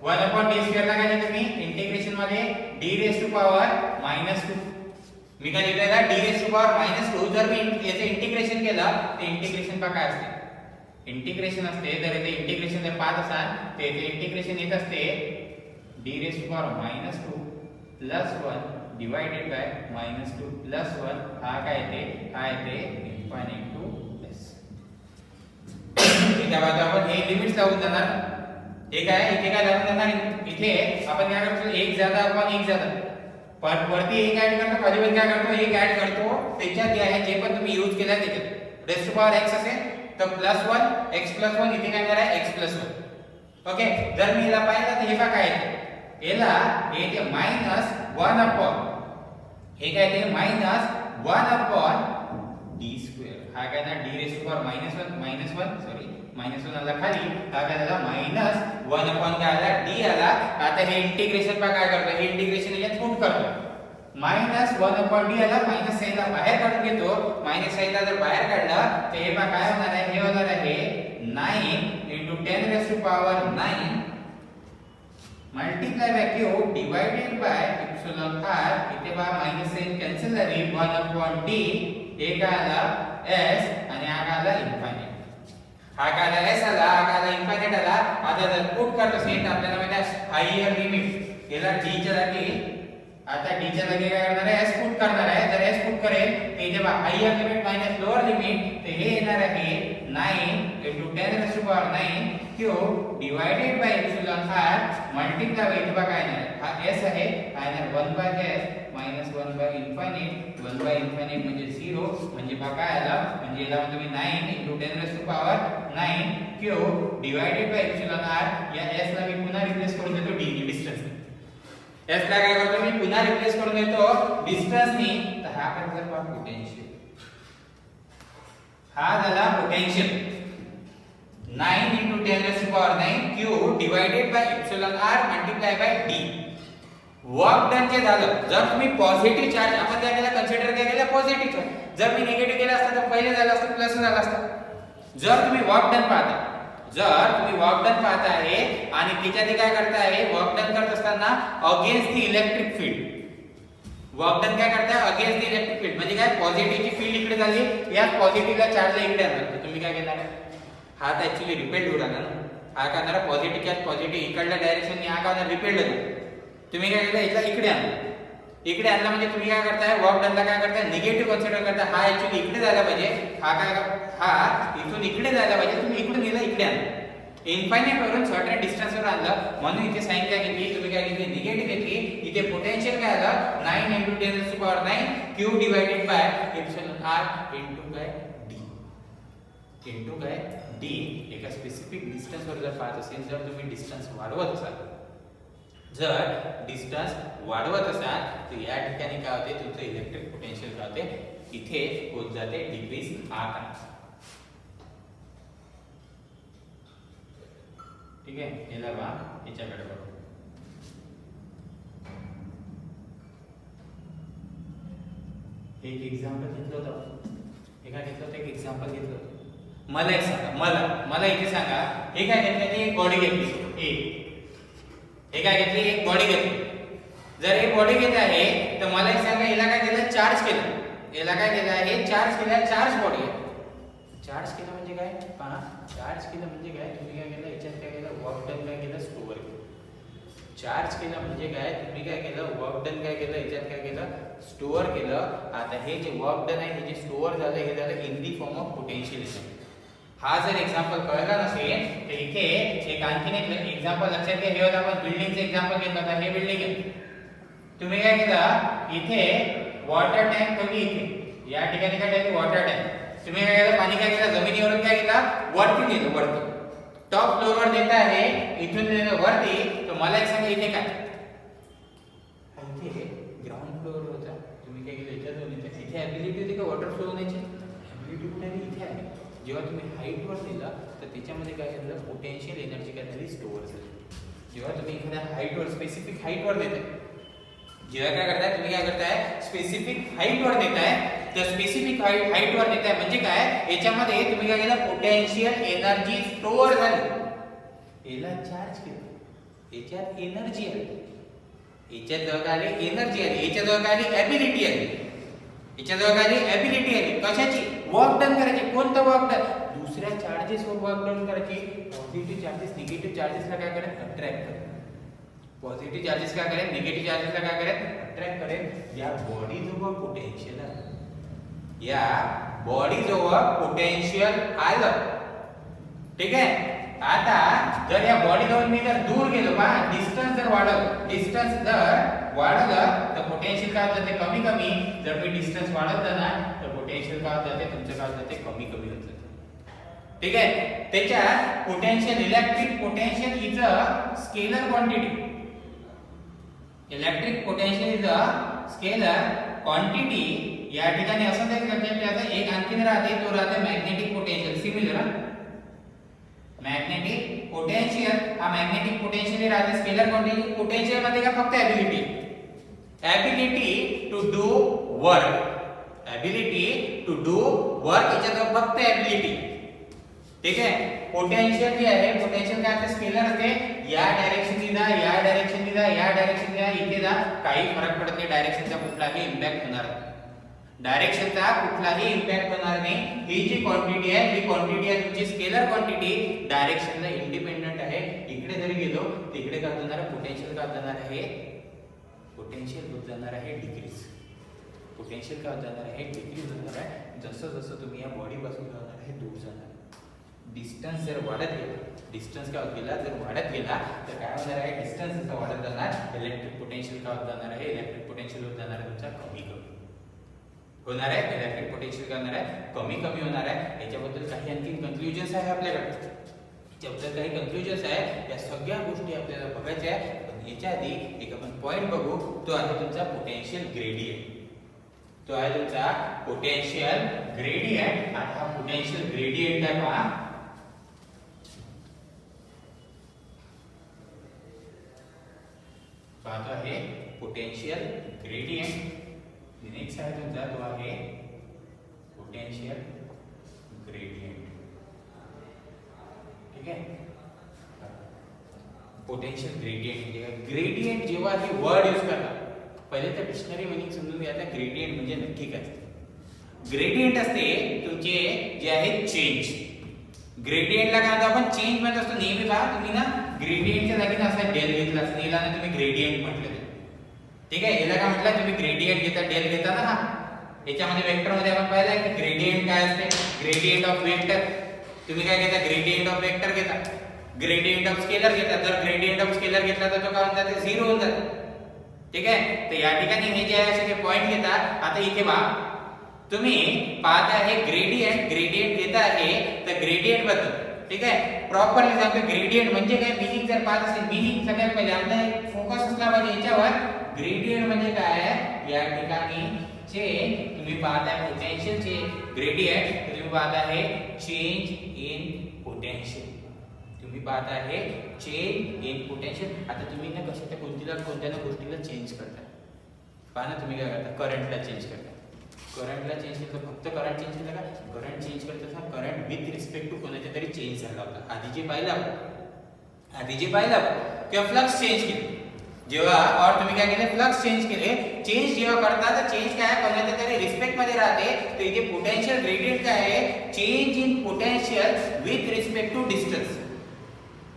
1 upon d स्क्वेअर ला काय लिहितो मी इंटिग्रेशन मध्ये d रेज टू पॉवर -2 मी काय लिहिलेला d रेज टू पॉवर -2 जर मी याचे इंटिग्रेशन केलं तर इंटिग्रेशन पहा काय असते इंटिग्रेशन असते जर इथे इंटिग्रेशन जर पाहत असाल तर इथे इंटिग्रेशन येत असते d raise to power -2 plus 1 divided by -2 plus 1 हा काय येते हा येते इन्फायनाइट टू s इथे आता आपण हे लिमिट्स लावून देणार हे काय इथे काय लावून देणार इथे आपण काय करतो एक ज्यादा आपण एक ज्यादा पण वरती एक ऍड करतो खाली काय करतो एक ऍड करतो त्याच्यात जे आहे जे पण तुम्ही यूज केला त्याच्यात रेज टू पॉवर x असेल तर +1 x + 1 इथे काय येणार आहे x + 1 ओके जर मी याला पाहिलं तर हे काय येते याला हे ते -1 upon हे काय ते -1 upon d स्क्वेअर हा काय ना d raise to power -1 sorry -1 आला खाली हा काय झाला -1 upon काय आला d आला आता हे इंटिग्रेशन पहा काय करतो हे इंटिग्रेशन याच्यात पुट करतो -1 upon d आला मायनस साइन ला बाहेर काढून घेतो मायनस साइन ला जर बाहेर काढलं तर हे पहा काय होणार आहे हे होणार आहे 9 into 10 raised to power 9 multiply by q divided by epsilon r इथे बा मायनस साइन कॅन्सल झाली 1 upon d हे काय आला s आणि हा काय आला इन्फायनाइट हा काय आला s आला हा काय आला इन्फायनाइट आला आता जर पुट करतो सेट आपल्याला माहिती आहे हायर लिमिट याला d च्या जागी आता d च्या जागी काय करणार आहे s पुट करणार आहे जर s पुट करेल ते जेव्हा higher limit minus lower limit ते हे येणार आहे 9 into 10 raised to power 9 q divided by epsilon r multiply by इथे काय येणार हा s आहे आणि 1 by s minus 1 by infinite 1 by infinite म्हणजे 0 म्हणजे बघा काय आला म्हणजे याला म्हणतो मी 9 into 10 raised to power 9 q divided by epsilon r या s ला मी पुन्हा रिप्लेस करून देतो d नी डिस्टन्स s ला काय करतो मी पुन्हा रिप्लेस करून देतो डिस्टन्स नी तर हा काय झाला पोटेन्शियल हा झाला potential 9 into 10 raised to power 9 q divided by epsilon r multiplied by d work done चे झालं जर तुम्ही पॉझिटिव्ह चार्ज आपण त्याला कन्सिडर केलेला पॉझिटिव्ह चार्ज जर मी निगेटिव्ह केला असता तर पहिले झालं असतं प्लस झालं असतं जर तुम्ही वर्क डन पाहता आहे आणि त्याच्यात काय करताय वर्क डन करत असताना against the electric field work done काय करताय अगेन्स्ट द इलेक्ट्रिक फील्ड म्हणजे काय पॉझिटिव्हची फील्ड इकडे झाली या पॉझिटिव्हला चार्जला इकडे आणलं तुम्ही काय घेणार हा तर ऍक्च्युअली रिपेल्ड होणार ना हा काय होणार पॉझिटिव्ह चार्ज पॉझिटिव्ह इकडल्या डायरेक्शनने हा काय होणार रिपेल्ड होणार तुम्ही काय केलं याला इकडे आणला म्हणजे तुम्ही काय करताय वर्क डनला काय करताय निगेटिव्ह कन्सिडर करताय हा ऍक्च्युअली इकडे जायला पाहिजे हा इथून इकडे जायला पाहिजे तुम्ही इकडून गेला इकडे आणला इन्फायनाइट वरून सर्टन डिस्टन्स वर आणलं म्हणून इथे साइन काय घेतली तुम्ही काय घेतली निगेटिव्ह घेतली इथे पोटेन्शियल काय आलं 9 into 10 raised to power 9 q divided by epsilon r into काय d into काय d एका स्पेसिफिक डिस्टन्स वर जर पाहत असेल जर तुम्ही डिस्टन्स वाढवत असाल जर डिस्टन्स वाढवत असाल तर या ठिकाणी काय होते, तुमचं इलेक्ट्रिक पोटेन्शियल काय होते, इथे होत जाते डिक्रीज आता. ठीक आहे, याला बघा, याच्याकडे बघा. एक एक्झाम्पल घेतलं होतं, हे काय घेतलं होतं, एक एक्झाम्पल घेतलं होतं. मला एक सांगा, मला इथे सांगा, हे काय घेतलं, एक बॉडी घेतली, हे काय घेतली, एक बॉडी घेतली. जर हे बॉडी घेत आहे तर मला एक सांगा, याला काय केलं, चार्ज केलं. याला काय केलं आहे, चार्ज केला, चार्ज बॉडी आहे. चार्ज केलं म्हणजे काय, पहा, चार्ज केलं म्हणजे काय, तुम्ही काय केलं, याच्यात काय केलं, वर्क डन काय केलं, स्टोअर केलं. चार्ज केलं म्हणजे काय, तुम्ही काय केलं, वर्क डन काय केलं, याच्यात काय केलं, स्टोअर केलं. आता हे जे वर्क डन आहे, हे जे स्टोअर झालं, हे झालं in the form of potential energy. हा जर एक्झाम्पल कळला नसेल तर इथे एक आणखीन एक एक्झाम्पल लक्षात घ्या. हे होतं आपण बिल्डिंगचं एक्झाम्पल घेतलं होतं, हे बिल्डिंग आहे. तुम्ही काय केलं, इथे वॉटर टँक ठेवली, इथे या ठिकाणी काय ठेवली, वॉटर टँक. तुम्ही काय केलं, पाणी काय केलं, जमिनीवरून काय केलं, वरती नेलं, वरती टॉप फ्लोर वर देत आहे, इथून नेलं वरती. तर मला एक सांगा, इथे काय, इथे ग्राउंड फ्लोअर होता, तुम्ही काय केलं, याच्यातून इथे ॲबिलिटी होती का वॉटर फ्लो होण्याची, ॲबिलिटी कुठे आहे, इथे आहे. जेव्हा तुम्ही हाईटवर नेला तर त्याच्यामध्ये काय झालं, पोटेन्शियल एनर्जी काय झाली, स्टोअर झाली. जेव्हा तुम्ही एखाद्या हाईटवर, स्पेसिफिक हाईटवर देताय, जेव्हा काय करताय, तुम्ही काय करताय, स्पेसिफिक हाईटवर देताय, तर स्पेसिफिक हाईटवर देताय म्हणजे काय, याच्यामध्ये तुम्ही काय केलं, पोटेन्शियल एनर्जी स्टोअर झाली. याला चार्ज केलं, याच्यात एनर्जी आली, याच्यात जवळ आली एनर्जी आली, याच्या जवळ आली ॲबिलिटी आली, याच्या जवळ आली ॲबिलिटी आली. कशाची, वर्क डन करायची. कोणतं वर्क डन, दुसऱ्या चार्जेसवर वर्क डन करायची. पॉझिटिव्ह चार्जेस निगेटिव्ह चार्जेसला काय करेल, अट्रॅक्ट करेल. पॉझिटिव्ह चार्जेस काय करेल, निगेटिव्ह चार्जेसला काय करेल, अट्रॅक्ट करेल. या बॉडी जवळ पोटेन्शियल आहे, या बॉडी जवळ पोटेन्शियल आलं. ठीक आहे. आता जर या बॉडी जवळ मी जर दूर गेलो, पहा डिस्टन्स जर वाढवलं, डिस्टन्स जर वाढवलं तर पोटेन्शियल काय होतं, ते कमी कमी. जर मी डिस्टन्स वाढवलं ना तर पोटेन्शियल काय होतं, ते तुमचं काय होतं, ते कमी कमी होत जातं. ठीक आहे. त्याच्यात potential, electric potential is a scalar quantity. Electric potential is a scalar quantity. या ठिकाणी असं लक्षात ठेवायचं, एक आणखीन राहते, तो राहते magnetic potential. Similar, magnetic potential, हा मॅग्नेटिक पोटेन्शियल राहते स्केलर क्वांटिटी. पोटेन्शियल मध्ये का फक्त ability, ability to do work, ability to do work, याच्यात फक्त ॲबिलिटी. ठीक आहे. पोटेन्शियल जे आहे, पोटेन्शियल काय असते, स्केलर असते. या डायरेक्शननी जा, या डायरेक्शननी जा, या डायरेक्शननी जा, इथे जा, काही फरक पडत नाही. डायरेक्शनचा कुठलाही इम्पॅक्ट होणार नाही, डायरेक्शनचा कुठलाही इम्पॅक्ट होणार नाही. ही जी क्वांटिटी आहे, ही क्वांटिटी आहे तुमची स्केलर क्वांटिटी, डायरेक्शनला इंडिपेंडेंट आहे. इकडे जरी गेलो तिकडे काय जाणार आहे, पोटेन्शियल काय जाणार आहे, पोटेन्शियल होत जाणार आहे डिक्रीज. पोटेन्शियल काय जाणार आहे, डिक्रीज होणार आहे. जसं जसं तुम्ही या बॉडी पासून जाणार आहे, दूर जाणार. डिस्टन्स जर वाढत गेला, डिस्टन्स काय होत गेला, जर वाढत गेला तर काय होणार आहे, डिस्टन्स जसं वाढत जाणार, इलेक्ट्रिक पोटेन्शियल काय होत जाणार आहे, इलेक्ट्रिक पोटेन्शियल होत जाणार आहे तुमचा कमी कमी होणार आहे. इलेक्ट्रिक पोटेन्शियल करणार आहे, कमी कमी होणार आहे. याच्याबद्दल काही आणखी कन्क्लुजन्स आहे आपल्याकडे, याच्याबद्दल काही कन्क्लुजन्स आहे. या सगळ्या गोष्टी आपल्याला बघायच्या आहे. पण याच्या आधी एक आपण पॉइंट बघू, तो आहे तुमचा पोटेन्शियल ग्रेडियंट. तो आहे तुमचा पोटेन्शियल ग्रेडियंट. आता हा पोटेन्शियल ग्रेडियंट आहे पहा, पाहतो आहे पोटेन्शियल ग्रेडियंट. नेक्स्ट आहे तुमचा, तो आहे पोटेन्शियल ग्रेडियंट. ठीक आहे. पोटेन्शियल ग्रेडियंट म्हणजे काय, ग्रेडियंट जेव्हा हे वर्ड यूज करतात, पहिले तर डिक्शनरी मीनिंग समजून घ्यायचा. ग्रेडियंट म्हणजे नक्की काय असते. ग्रेडियंट असते तुमचे जे आहे चेंज. ग्रेडियंटला काय म्हणतो आपण, चेंज म्हणत असतो नेहमी. पहा तुम्ही ना ग्रेडियंटच्या जागी ना असा डेल घेतला, नेला ना तुम्ही ग्रेडियंट म्हटलं. ठीक आहे. याला काय म्हटलं, तुम्ही ग्रेडियंट घेता, डेल घेता ना. हा याच्यामध्ये वेक्टर मध्ये आपण पाहिलं की ग्रेडियंट काय असते, ग्रेडियंट ऑफ वेक्टर. तुम्ही काय घेता, ग्रेडियंट ऑफ वेक्टर घेता, ग्रेडियंट ऑफ स्केलर घेता. जर ग्रेडियंट ऑफ स्केलर घेतला तर तो काय होऊन जाते, 0 होऊन जाते. ठीक आहे. तर या ठिकाणी हे जे आहे असे पॉइंट घेतात. आता इथे पहा, तुम्ही पाहत आहे ग्रेडियंट, ग्रेडियंट घेता आहे तर ग्रेडियंट बद्दल, ठीक आहे, प्रॉपरली सांगतो. ग्रेडियंट म्हणजे काय, मीनिंग जर पाहत असेल, मीनिंग सगळ्यात पहिले आपला एक फोकस पाहत आहे पोटेन्शियलचे ग्रेडियंट, तर तुम्ही पाहत आहे चेंज इन पोटेन्शियल. तुम्ही पाहत आहे चेंज इन पोटेन्शियल. आता तुम्ही ना कशा कोणत्या ना गोष्टीला चेंज करता. पहा ना तुम्ही काय करता, करंटला चेंज करता. करंटला चेंज केलं, फक्त करंट चेंज केलं का? करंट चेंज करताना करंट विथ रिस्पेक्ट टू कोणाच्या तरी चेंज झाला होता. आधी जे पाहिलं आपण किंवा फ्लक्स चेंज केले जेव्हा, और तुम्ही काय केले, फ्लक्स चेंज केले. चेंज जेव्हा करता तर चेंज काय कोणाच्या तरी रिस्पेक्ट मध्ये राहते. तर इथे पोटेन्शियल ग्रेडियंट काय आहे, change in potential with respect to distance.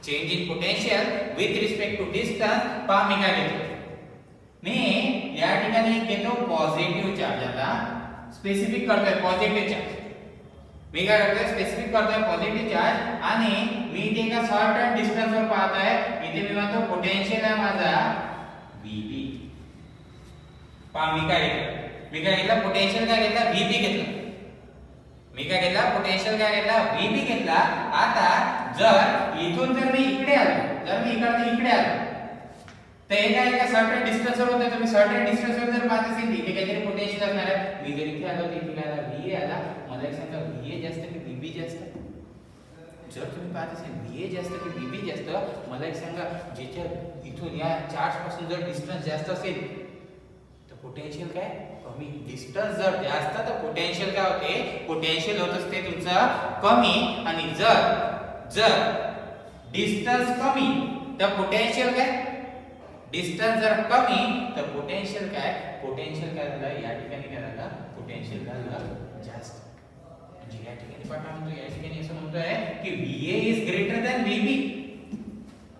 Change in potential with respect to distance. पहा मी काय घेतो, मी या ठिकाणी घेतो पॉझिटिव्ह चार्ज. आता स्पेसिफिक करतोय पॉझिटिव्ह चार्ज. मी काय करतोय, स्पेसिफिक करतोय पॉझिटिव्ह चार्ज आणि मी इथे एका सर्टन डिस्टन्स वर पाहतोय. इथे मी म्हणतो पोटेन्शियल आहे माझा VB. पहा मी काय घेतलं, पोटेन्शियल काय घेतला, VB घेतला. मी काय घेतला, पोटेन्शियल काय घेतला, VB घेतला. आता जर इथून जर मी इकडे आलो, जर मी इकडे आलो, तर एका सर्टन डिस्टन्स वर होतं. तुम्ही सर्टन डिस्टन्स वर जर पाहत असेल इथे काहीतरी पोटेन्शियल असणार आहे. मी जर इथे आलो तर इथे काय आला, VA आला. मला एक सांगा, VA जास्त की VB जास्त? जर तुम्ही पाहत असेल VA जास्त की VB जास्त, मला एक सांगा, ज्याच्या इथून या चार्ज पासून जर डिस्टन्स जास्त असेल तर पोटेन्शियल काय कमी. डिस्टन्स जर जास्त तर पोटेन्शियल काय होते, पोटेन्शियल होत असते तुमचं कमी. आणि जर डिस्टन्स कमी तर पोटेन्शियल काय, डिस्टन्स जर कमी तर पोटेन्शियल काय झालं, या ठिकाणी काय झालं, पोटेन्शियल झालं जास्त. म्हणजे या ठिकाणी पाठवा म्हणतो, या ठिकाणी असं म्हणतोय की VA is greater than VB.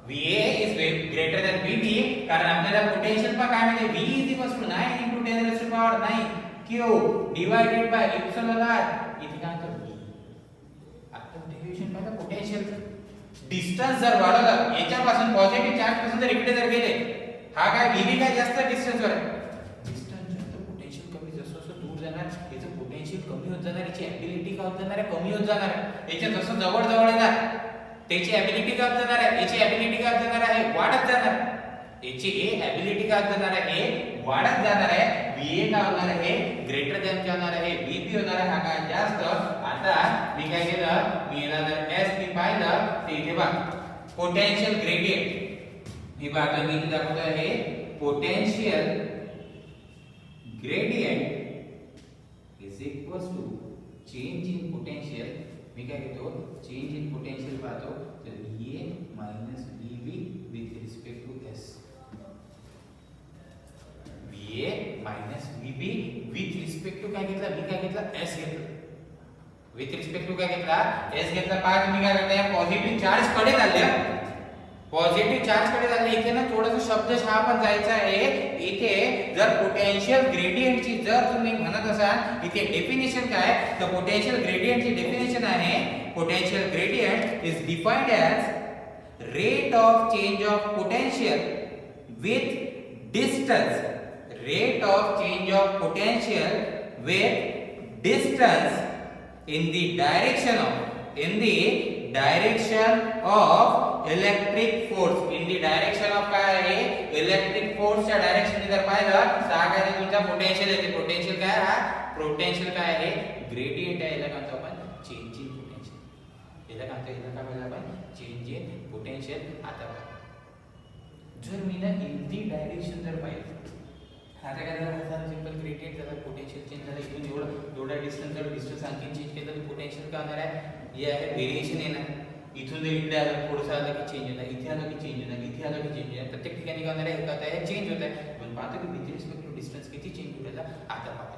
VA is greater than VB, कारण आपल्याला पोटेन्शियल पहा काय मिळते, V is equals to 9 × 10⁻⁹ cube divided by epsilon r. इथे काय होतं, आता डेरिव्हेशन पाहिलं पोटेन्शियल. डिस्टन्स जर वाढवला, याच्यापासून पॉझिटिव्ह चार्ज पासून जर इकडे जर गेले, हा काय VB काय जास्त डिस्टन्स वर आहे. डिस्टन्स जास्त, पोटेन्शियल कमी. जसं दूर जाणार याचं पोटेन्शियल कमी होत जाणार, याची ॲबिलिटी काय होत जाणार आहे, कमी होत जाणार आहे. याच्या जसं जवळ येणार त्याची ॲबिलिटी काय होत जाणार आहे, याची ॲबिलिटी काय होत जाणार आहे, वाढत जाणार. याची ॲबिलिटी काय होत जाणार आहे, वाढत जाणार आहे. VA काय होणार आहे, ग्रेटर दॅन काय होणार आहे, VB होणार आहे, हा काय जास्त. आता मी काय केलं, मी याला जर S मी पाहिलं तर इथे बघ पोटेन्शियल ग्रेडियंट मी पाहतो, मी इथे दाखवतो आहे potential gradient is equals to change in potential. मी काय घेतो, चेंज इन पोटेन्शियल पाहतो तर VA minus VB with respect to S. VA minus VB with respect to काय घेतला, मी काय घेतला, S घेतला. विथ रिस्पेक्ट टू काय घेतला, S घेतला. पहा तुम्ही काय करताय, पॉझिटिव्ह चार्ज कडे चालले, पॉझिटिव्ह चार्ज कडे चालले. इथे ना थोडंसं शब्दशः पण जायचं आहे. इथे जर पोटेन्शियल ग्रेडियंटची जर तुम्ही म्हणत असाल, इथे डेफिनेशन काय, तर पोटेन्शियल ग्रेडियंटची डेफिनेशन आहे, potential gradient is defined as rate of change of potential with distance. Rate of change of potential with distance in the direction of electric force. in the direction of काय आहे, electric force च्या direction जर पाहिलं तर हा काय तुमचा potential आहे. पोटेन्शियल काय, हा पोटेन्शियल काय आहे, ग्रेडियंट आहे. याला काय म्हणतो आपण, चेंज इन पोटेन्शियल. याला काय म्हणतो, याला काय म्हणतो आपण, चेंज इन पोटेन्शियल. आता जर मी ना इन दी डायरेक्शन जर पाहिलं, आता काय झालं, सिंपल ग्रेडियंट झालं, पोटेन्शियल चेंज झालं. इथून एवढा डिस्टन्स जर डिस्टन्स आणखी चेंज केलं तर पोटेन्शियल काय होणार आहे, हे आहे व्हेरिएशन येणार. इथून जर इकडे आलं, थोडंसं आलं की चेंज होणार, इथे आलं की चेंज होणार, इथे आलं की चेंज होणार. प्रत्येक ठिकाणी काय होणार आहे, काय होत आहे, चेंज होत आहे. पण पाहतो की विथ रिस्पेक्ट टू डिस्टन्स किती चेंज होत आहे. आता पाहतो,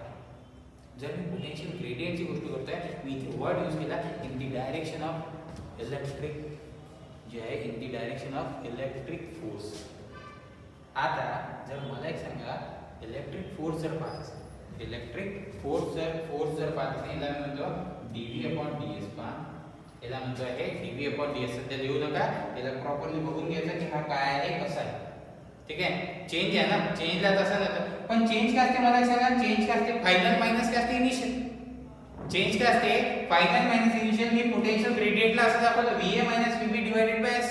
जर मी पोटेन्शियल ग्रेडियंटची गोष्ट करतोय, मी इथे वर्ड यूज केला in the direction of electric, जे आहे in the direction of electric force. आता जर मला एक सांगा, इलेक्ट्रिक फोर्स जर पाहत असेल, इलेक्ट्रिक फोर्स जर पाहत असेल, याला म्हणतो dV/ds. पहा याला म्हणतो आहे dV/ds. सध्या लिहू नका, याला प्रॉपरली बघून घ्यायचं की हा काय आहे, कसा आहे. ठीक आहे, चेंज आहे ना, चेंजला तसा जातं. पण चेंज काय असते, मला सांगा, चेंज काय असते, फायनल मायनस काय असते, इनिशियल. चेंज काय असते, फायनल मायनस इनिशियल. मी पोटेन्शियल ग्रेडियंटला असं दाखवलं, VA minus VB divided by S.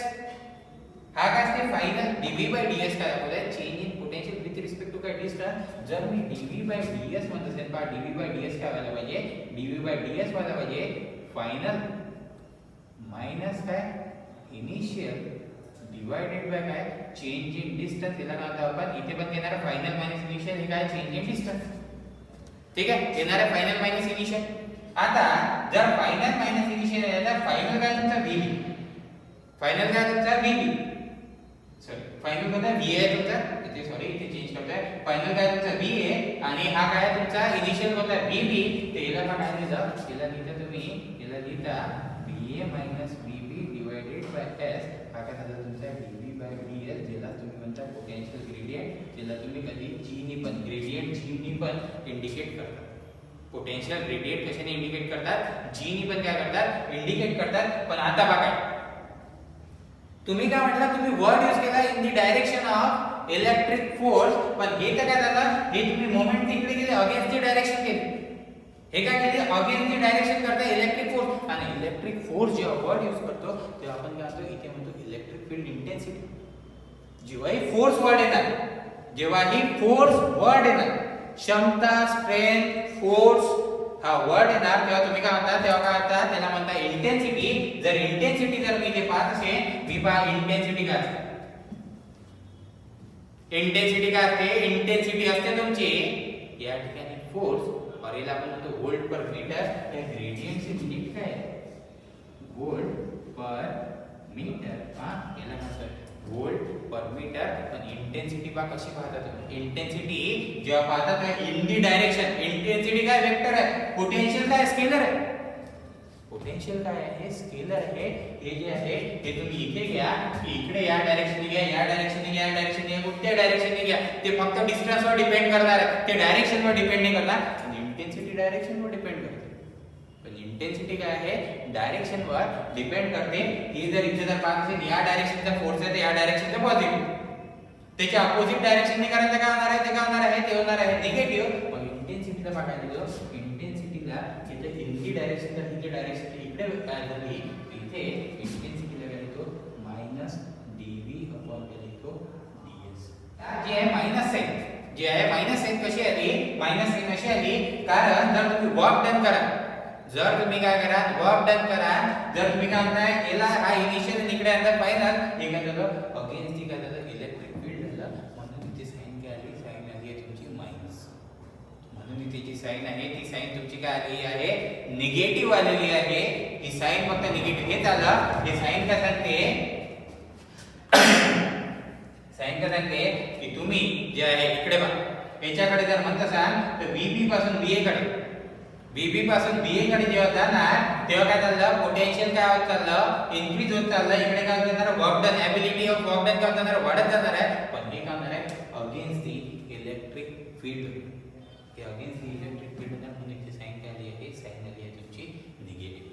हा काय असते, फायनल dV/ds काय दाखवलंय, change in potential with respect to काय, डिस्टन्स. डिस्टन्स जर मी dv/ds म्हणत असेल पहा dv/ds काय व्हायला पाहिजे dv/ds व्हायला पाहिजे फायनल मायनस काय इनिशियल डिवाइडेड बाय काय चेंज इन डिस्टन्स याला काय म्हणतो आपण इथे पण घेणार फायनल मायनस इनिशियल हे काय चेंज इन डिस्टन्स ठीक आहे येणार आहे फायनल मायनस इनिशियल आता जर फायनल मायनस इनिशियल आहे तर फायनल काय तुमचा vb फायनल काय तुमचा vb सॉरी फायनल कोणता v आहे तुमचा इथे सॉरी इथे चेंज करतोय फायनल काय तुमचा v आहे आणि हा काय तुमचा इनिशियल कोणता vb ते याला काय लिहिलं याला लिहिता तुम्ही याला लिहिता va vb divided by s हा काय झाला तुमचा dv/ds ज्याला तुम्ही म्हणता पोटेन्शियल ग्रेडियंट ज्याला तुम्ही कधी g नी पण ग्रेडियंट g नी पण इंडिकेट करता पोटेन्शियल ग्रेडियंट कशाने इंडिकेट करतात g नी पण काय करतात इंडिकेट करतात पण आता बघा तुम्ही काय म्हटलं तुम्ही वर्ड यूज केला in the direction of electric force पण हे तर काय झालं हे तुम्ही मोमेंट तिकडे गेले अगेन्स्ट द डायरेक्शन केले हे काय केले अगेन्स्ट द डायरेक्शन करता इलेक्ट्रिक फोर्स आणि इलेक्ट्रिक फोर्स जेव्हा वर्ड यूज करतो तेव्हा आपण काय म्हणतो इथे म्हणतो इलेक्ट्रिक फील्ड इंटेन्सिटी जेव्हाही फोर्स वर्ड येणार जेव्हाही फोर्स वर्ड येणार क्षमता स्ट्रेंथ फोर्स हा वर्ड येणार तेव्हा तुम्ही काय म्हणता तेव्हा काय म्हणता त्याला म्हणता इंटेन्सिटी जर इंटेन्सिटी जर मी इथे पाहत असेल मी पहा इंटेन्सिटी काय असते इंटेन्सिटी काय असते इंटेन्सिटी असते तुमची या ठिकाणी फोर्स और याला आपण म्हणतो व्होल्ट पर मीटर या ग्रेडियंटचे युनिट काय व्होल्ट पर मीटर हा याला म्हणतात व्होल्ट पर मीटर पण इंटेन्सिटी पहा कशी पाहता तुम्ही इंटेन्सिटी जेव्हा पाहता तेव्हा इन दी डायरेक्शन इंटेन्सिटी काय वेक्टर आहे पोटेन्शियल काय स्केलर आहे पोटेन्शियल काय आहे स्केलर आहे हे जे आहे हे तुम्ही इथे घ्या की इकडे या डायरेक्शनने घ्या या डायरेक्शनने घ्या या डायरेक्शनने घ्या कोणत्या डायरेक्शनने घ्या ते फक्त डिस्टन्स वर डिपेंड करणार आहे ते डायरेक्शन वर डिपेंड नाही करणार इंटेन्सिटी डायरेक्शन वर डिपेंड करते पण इंटेन्सिटी काय आहे डायरेक्शन वर डिपेंड करते ही जर इथे जर पाहत असेल या डायरेक्शनचा फोर्स आहे तर या डायरेक्शनचा पॉझिटिव्ह त्याच्या अपोजिट डायरेक्शनने करायचं काय होणार आहे ते काय होणार आहे ते होणार आहे निगेटिव्ह मग इंटेन्सिटीला बघायला गेलो इंटेन्सिटीला इथे इनकी डायरेक्शन तर इथे डायरेक्शन इकडे काय झाली इथे इंटेन्सिटीला काय लिहितो -dv/ds जे आहे मायनस साइन जे आहे मायनस साइन कशी आली मायनस साइन अशी आली कारण जर तुम्ही वर्क डन करा जर तुम्ही काय करा वर्क डन करा जर तुम्ही काय म्हणताय याला हा इनिशियल इकडे अंदर फायनल हे काय झालं अगेन्स्ट दी काय झालं इलेक्ट्रिक फील्ड झालं म्हणून इथे साइन काय आली साइन आली आहे तुमची मायनस म्हणून इथे जी साइन आहे ती साइन तुमची काय आली आहे निगेटिव्ह आलेली आहे ही साइन फक्त निगेटिव्ह हे झालं हे साइन काय सांगते साइन काय सांगते की तुम्ही जे आहे इकडे बघा याच्याकडे जर म्हणत असाल तर VB पासून VA कडे VB पासून VA कडे जेव्हा जाणार तेव्हा काय चाललं पोटेन्शियल काय होत चाललं इन्क्रीज होत चाललं इकडे काय होणार work done ability of work done काय होणार वाढत जाणार आहे पण हे काय होणार आहे अगेन्स्ट दी इलेक्ट्रिक फील्ड हे अगेन्स्ट दी इलेक्ट्रिक फील्ड म्हणून इथे साइन काय आली आहे साइन आली आहे तुमची निगेटिव्ह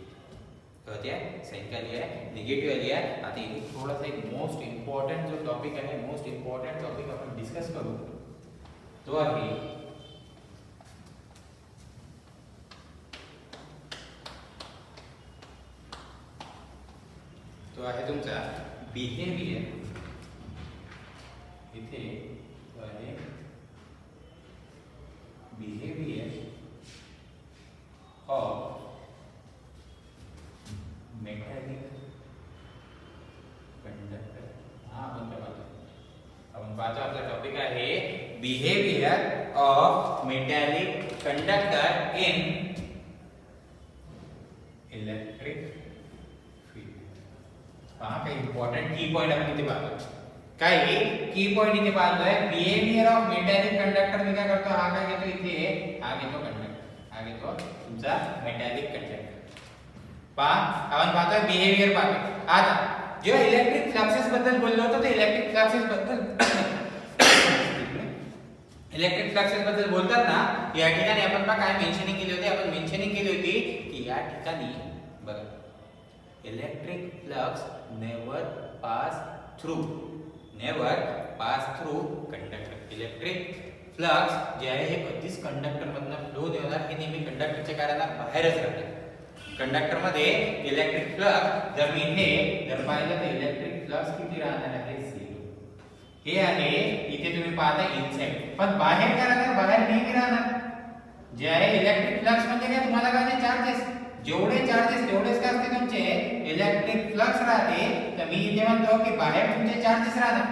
कळते आहे साइन काय आली आहे निगेटिव्ह आली आहे आता इथे थोडासा एक मोस्ट इम्पॉर्टंट जो टॉपिक आहे मोस्ट इम्पॉर्टंट टॉपिक आपण डिस्कस करू तो आहे तो आहे तुमचा बिहेवियर इथे तो आहे बिहेवियर ऑफ मेटॅलिक कंडक्टर हा आपण काय पाहतो आपला टॉपिक आहे behaviour of metallic conductor in electric पहा काही इम्पॉर्टंट की पॉइंट आपण इथे पाहतो काही की पॉइंट इथे पाहतोय बिहेवियर ऑफ मेटॅलिक कंडक्टर मी काय करतो हा काय घेतो इथे हा घेतो कंडक्टर हा घेतो तुमचा मेटॅलिक कंडक्टर पहा आपण पाहतोय बिहेवियर पाहतो आता जेव्हा इलेक्ट्रिक फ्लक्सेस बद्दल बोललो होतो ते इलेक्ट्रिक फ्लक्सेस बद्दल बोलतात ना या ठिकाणी आपण पहा काय मेन्शनिंग केली होती आपण मेन्शनिंग केली होती की या ठिकाणी बघा electric flux never pass through conductor electric flux जे आहे हे कधीच कंडक्टर मधनं फ्लो नाही होणार हे नेहमी कंडक्टरच्या कारणात बाहेरच राहते कंडक्टर मध्ये इलेक्ट्रिक फ्लक्स जर मी इथे जर पाहिलं तर इलेक्ट्रिक फ्लक्स किती राहणार आहे 0 हे आहे इथे तुम्ही पाहता इनसाइड, पण बाहेर काय राहणार, बाहेर नेहमी राहणार जे आहे इलेक्ट्रिक फ्लक्स म्हणजे काय तुम्हाला काय चार्जेस, जेवढे चार्जेस तेवढेच काय असते तुमचे इलेक्ट्रिक फ्लक्स राहते. तर मी इथे म्हणतो की बाहेर तुमचे चार्जेस राहणार,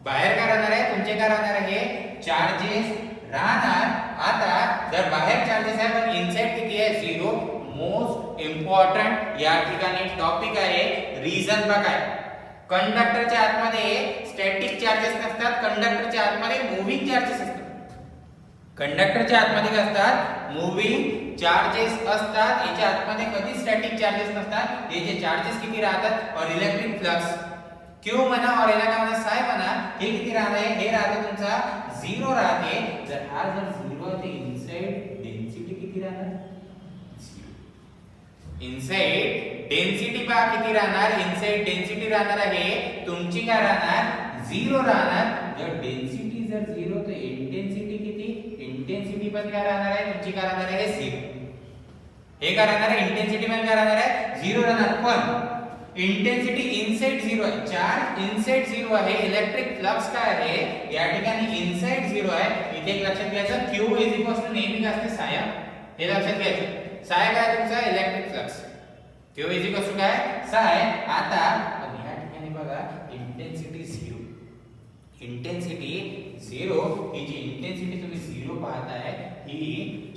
बाहेर काय राहणार आहे तुमचे काय राहणार आहे चार्जेस राहणार. आता जर बाहेर चार्जेस आहे पण इनसाइड किती आहे झिरो. मोस्ट इम्पॉर्टंट या ठिकाणी टॉपिक आहे रिझन बघा. कंडक्टरच्या आतमध्ये स्टॅटिक चार्जेस नसतात, कंडक्टरच्या आतमध्ये मूव्हिंग चार्जेस असतात. कंडक्टरच्या आतमध्ये काय असतात मूव्हिंग चार्जेस असतात, याच्या आतमध्ये कधी स्टॅटिक चार्जेस नसतात. याचे चार्जेस किती राहतात और इलेक्ट्रिक फ्लक्स Q म्हणा और याला काय म्हणा साय म्हणा, हे किती राहते, हे राहते तुमचा झिरो राहते. जर हा जर झिरो आहे तर इनसाइड डेन्सिटी किती राहणार, इनसाइड डेन्सिटी पहा किती राहणार, इनसाइड डेन्सिटी राहणार आहे तुमची काय राहणार झिरो राहणार. जर डेन्सिटी जर झिरो तर इंटेन्सिटी किती, इंटेन्सिटी पण काय राहणार आहे तुमची काय राहणार आहे झिरो. हे काय राहणार आहे इंटेन्सिटी पण काय राहणार आहे झिरो राहणार. पण इंटेन्सिटी इनसाइड झिरो आहे, चार्ज इनसाइड झिरो आहे, इलेक्ट्रिक फ्लक्स काय आहे या ठिकाणी इनसाइड झिरो आहे. इथे एक लक्षात घ्यायचं Q नेहमी काय असते साया, हे लक्षात घ्यायचं. साय काय तुमचा इलेक्ट्रिक फ्लक्स, Q काय साय. आता या ठिकाणी बघा इंटेन्सिटी झिरो, इंटेन्सिटी झिरो, ही जी इंटेन्सिटी तुम्ही झिरो पाहताय ही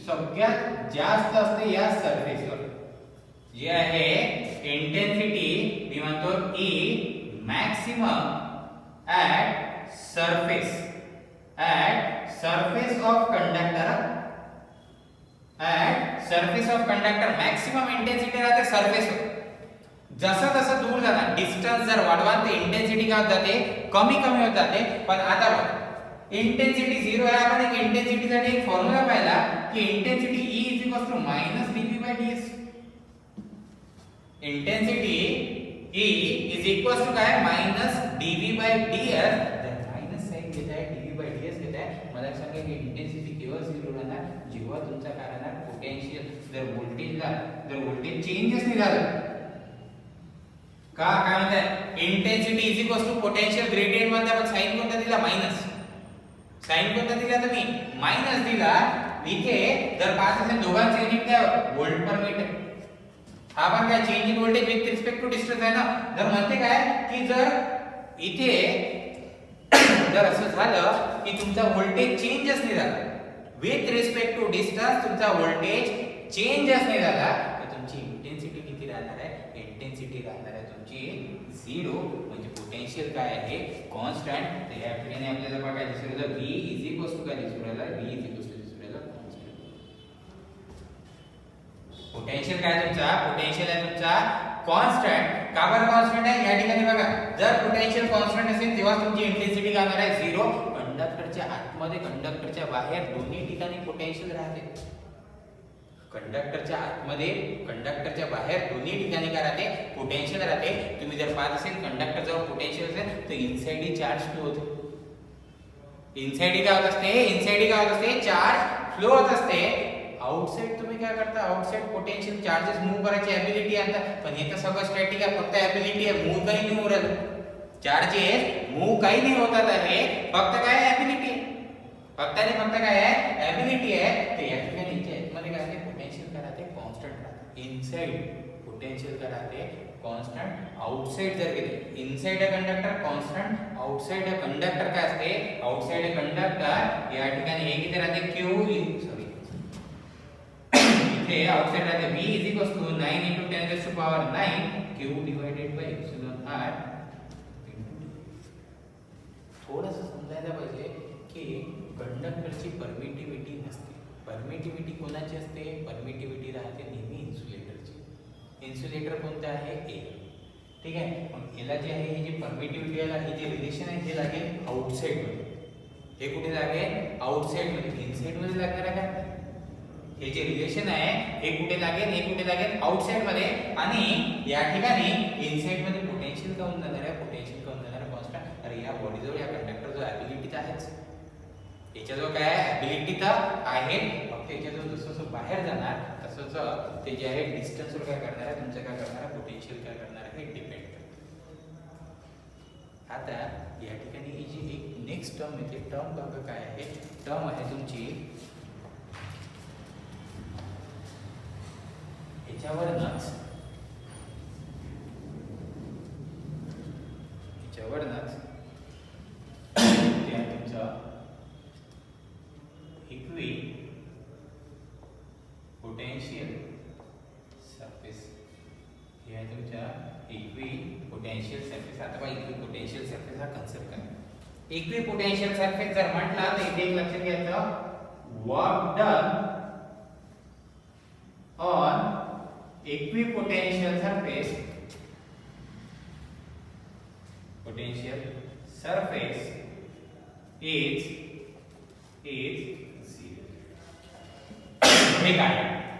सगळ्यात जास्त असते या सरफेसवर. जे आहे इंटेन्सिटी मी म्हणतो E maximum at surface of conductor, at surface of conductor maximum intensity राहते सरफेसवर. जसं जसं दूर जाणार डिस्टन्स जर वाढवाल तर इंटेन्सिटी काय होत जाते कमी कमी होत जाते. पण आता बघा इंटेन्सिटी झिरो आहे, आपण एक इंटेन्सिटी साठी एक फॉर्म्युला पाहिला की intensity E -dV/ds. Intensity E काय -dV/ds. तर मायनस साइन घेत आहे dV/ds घेत आहे. मला सांगा की इंटेन्सिटी केव्हा झिरो राहणार, जेव्हा तुमचा काय राहणार पोटेन्शियल जर व्होल्टेज चेंजच नाही झालं. काय म्हणताय इंटेन्सिटी पोटेन्शियल ग्रेडियंट मध्ये आपण साइन कोणता दिला मायनस, साइन कोणता दिला तुम्ही मायनस दिला. इथे जर पाहत असेल दोघांचे युनिट काय व्होल्ट पर मीटर, हा पण काय change in voltage with respect to distance आहे ना. जर म्हणते काय की जर इथे जर असं झालं की तुमचा व्होल्टेज चेंजच नाही झाला विथ रिस्पेक्ट टू डिस्टन्स, तुमचा व्होल्टेज चेंजच नाही झाला तर तुमची इंटेन्सिटी किती राहणार आहे, इंटेन्सिटी राहणार आहे तुमची झिरो. म्हणजे पोटेन्शियल काय आहे कॉन्स्टंट. तर या ठिकाणी आपल्याला बघायचं दिसून राहिलं V काय दिसून राहिलं, V पोटेन्शियल काय तुमचा, पोटेन्शियल आहे तुमचा कॉन्स्टंट. का बरं कॉन्स्टंट आहे या ठिकाणी बघा, जर पोटेन्शियल कॉन्स्टंट असेल तेव्हा तुमची इंटेन्सिटी काय होणार आहे झिरो. कंडक्टरच्या आतमध्ये कंडक्टरच्या बाहेर दोन्ही ठिकाणी पोटेन्शियल राहते. कंडक्टरच्या आतमध्ये कंडक्टरच्या बाहेर दोन्ही ठिकाणी काय राहते पोटेन्शियल राहते. तुम्ही जर पाहत असेल कंडक्टर जवळ पोटेन्शियल असेल तर इनसाइड चार्ज फ्लो होते. इनसाइड काय होत असते, इनसाइड काय होत असते चार्ज फ्लो होत असते. आउटसाइड तुम्ही काय करता, आउटसाइड पोटेन्शियल चार्जेस मूव्ह करायची ॲबिलिटी आणता. पण हे तर सगळं स्टॅटिक आहे, फक्त ॲबिलिटी आहे, मूव्ह काही नाही होत. चार्जेस मूव्ह काही नाही होतात आहे, फक्त काय ॲबिलिटी आहे, फक्त आणि फक्त काय आहे ॲबिलिटी आहे. तर या ठिकाणी मध्ये काय आहे पोटेन्शियल काय राहते कॉन्स्टंट राहते. इनसाइड पोटेन्शियल काय राहते कॉन्स्टंट. आउटसाइड जर गेले inside conductor constant, outside conductor काय असते, आउटसाइड कंडक्टर या ठिकाणी हे किती राहते इथे आउटसाइड राहते V 9 × 10⁹ Q/εr. थोडंसं समजायला पाहिजे की कंडक्टरची परमिटिव्हिटी नसते. परमिटिव्हिटी कोणाची असते, परमिटिव्हिटी राहते नेहमी इन्सुलेटरची. इन्सुलेटर कोणतं आहे ए, ठीक आहे. मग याला जे आहे हे जे परमिटिव्हिटी आहे हे जे रिलेशन आहे हे लागेल आउटसाइड मध्ये. हे कुठे लागेल आउटसाइड मध्ये, इनसाइड मध्ये लागणार आहे का. हे जे रिलेशन आहे हे कुठे लागेल, हे कुठे लागेल आउटसाइड मध्ये. आणि या ठिकाणी इनसाइड मध्ये पोटेन्शियल काऊन जाणार आहे, पोटेन्शियल काऊन जाणार आहे कॉन्स्टंट. अरे या बॉडीजवळ या कंडक्टरजवळ ॲबिलिटी तर आहेच, याच्याजवळ काय ॲबिलिटी तर आहे, फक्त याच्याजवळ जसं जसं बाहेर जाणार तसंच ते जे आहे डिस्टन्सवर काय करणार आहे तुमचं काय करणार आहे पोटेन्शियल काय करणार आहे हे डिपेंड करतं. आता या ठिकाणी ही जी एक नेक्स्ट टर्म येते, टर्म बघा काय आहे. टर्म आहे तुमची ह्याच्यावरच ते आहे तुमचा इक्वी पोटेन्शियल सरफेस. हे आहे तुमच्या इक्वी पोटेन्शियल सरफेस. आता बघा इक्वी पोटेन्शियल सरफेस हा कन्सेप्ट काय. इक्वी पोटेन्शियल सरफेस जर म्हटला तर इथे एक लक्षात घ्यायचं, work done on equipotential surface, potential surface is 0. हे काय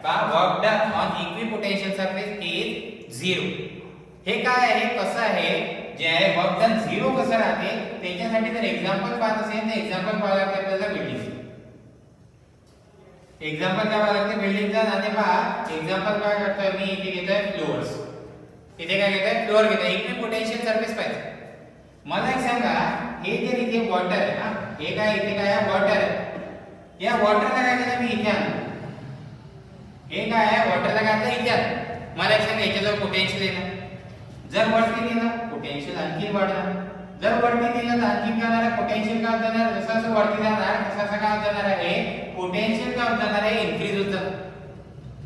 का work done on equipotential surface is 0. हे काय आहे, कसं आहे, जे आहे वर्क डन 0 कसं राहते त्याच्यासाठी जर एक्झाम्पल पाहत असेल तर एक्झाम्पल पाहावं लागते आपल्याला बिल्डिंग. एक्झाम्पल काय पाहावं लागते बिल्डिंगचा. आणि पहा एक्झाम्पल काय करतोय मी, इथे घेतोय फ्लोअर्स. इथे काय घेतोय, फ्लोअर घेतोय. इक्विपोटेंशियल सरफेस पाहिजे. मला एक सांगा, हे जर इथे वॉटर आहे ना, हे काय इथे काय आहे, वॉटर आहे. या वॉटरला काय केलं मी इथे आणलं. हे काय आहे, वॉटरला काय आणलं इथे आणलं. मला एक सांगा, याच्याजवळ पोटेन्शियल आहे ना. जर वरती नेलं पोटेन्शियल आणखी वाढणार. जर वरती नेलं तर आणखी काय होणार, पोटेन्शियल काय जाणार, जसं जसं वरती जाणार तसं काय जाणार आहे, पोटेन्शियल काय जाणार आहे, इन्क्रीज होत जाणार.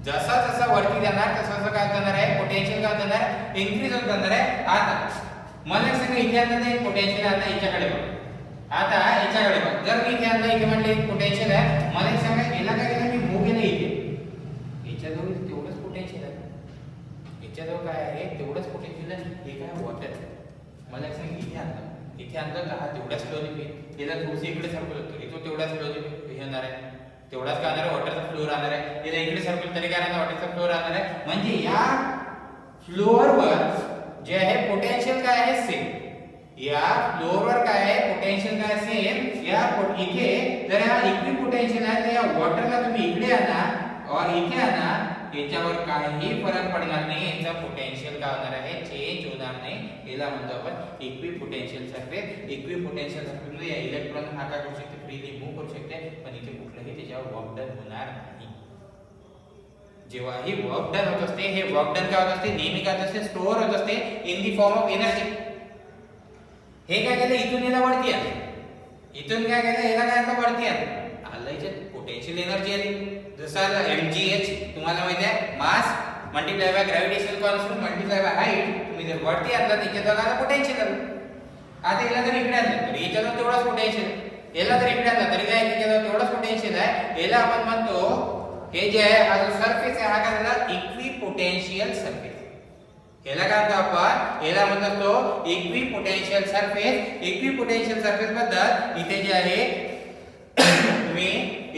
जसा जसा वरती जाणार तसं तसं काय जाणार आहे, पोटेन्शियल काय जाणार, इन्क्रीज होत जाणार आहे. आता मला एक सांगा, इथे आता ते पोटेन्शियल, आता याच्याकडे बघ, आता याच्याकडे बघ. जर मी इथे आता इथे म्हटले पोटेन्शियल आहे, मला एक सांगा, याला काय केलं मी मूव केलं इथे, याच्याजवळ तेवढंच पोटेन्शियल आहे. याच्याजवळ काय आहे, तेवढंच पोटेन्शियल आहे. हे काय वॉटर आहे. मला एक सांगा, इथे आणलं तर हा तेवढाच फ्लोने होईल. याला थोडंसं इकडे सर्कल होतं, इथं तेवढाच फ्लोने येणार आहे, तेवढाच काय होणार आहे, वॉटरचा फ्लो राहणार आहे. याला इकडे सर्कल तरी काय राहणार, वॉटरचा फ्लो राहणार आहे. म्हणजे या फ्लोअरवर जे आहे पोटेन्शियल काय आहे, सेम. या फ्लोअरवर काय आहे, पोटेन्शियल काय सेम. या इथे जर हा इक्वी पोटेन्शियल आहे तर या वॉटरला तुम्ही इकडे आणा और इथे आणा, याच्यावर काही फरक पडणार नाही. याचा पोटेन्शियल काय होणार आहे, चेंज होणार नाही. याला म्हणतो आपण equi potential surface. Equi potential surface मध्ये या इलेक्ट्रॉन हा काय करू शकते, फ्रीली मूव्ह करू शकते, पण इथे कुठलंही त्याच्यावर वर्क डन होणार नाही. जेव्हा ही वर्क डन होत असते, हे वर्क डन काय होत असते, नेहमी काय होत असते, स्टोअर होत असते in the form of energy. हे काय केलं, इथून याला वरती आलं, इथून काय केलं, याला काय आता वरती आलं याच्यात पोटेन्शियल एनर्जी आली. जसं आलं mgh, तुम्हाला माहिती आहे, mass multiply by gravitational constant multiply by height. तुम्ही जर वरती आणला त्याच्यात बघा पोटेन्शियल आलं. आता याला जर इकडे आणलं तर याच्यात तेवढाच पोटेन्शियल, याला जर इकडे आणला तरी काय त्याच्यात तेवढाच पोटेन्शियल आहे. याला आपण म्हणतो, हे जे आहे हा जो सरफेस आहे हा काय झाला, इक्वी पोटेन्शियल सरफेस. याला काय म्हणतो आपण, याला म्हणतात तो equi potential surface. Equi potential surface बद्दल इथे जे आहे तुम्ही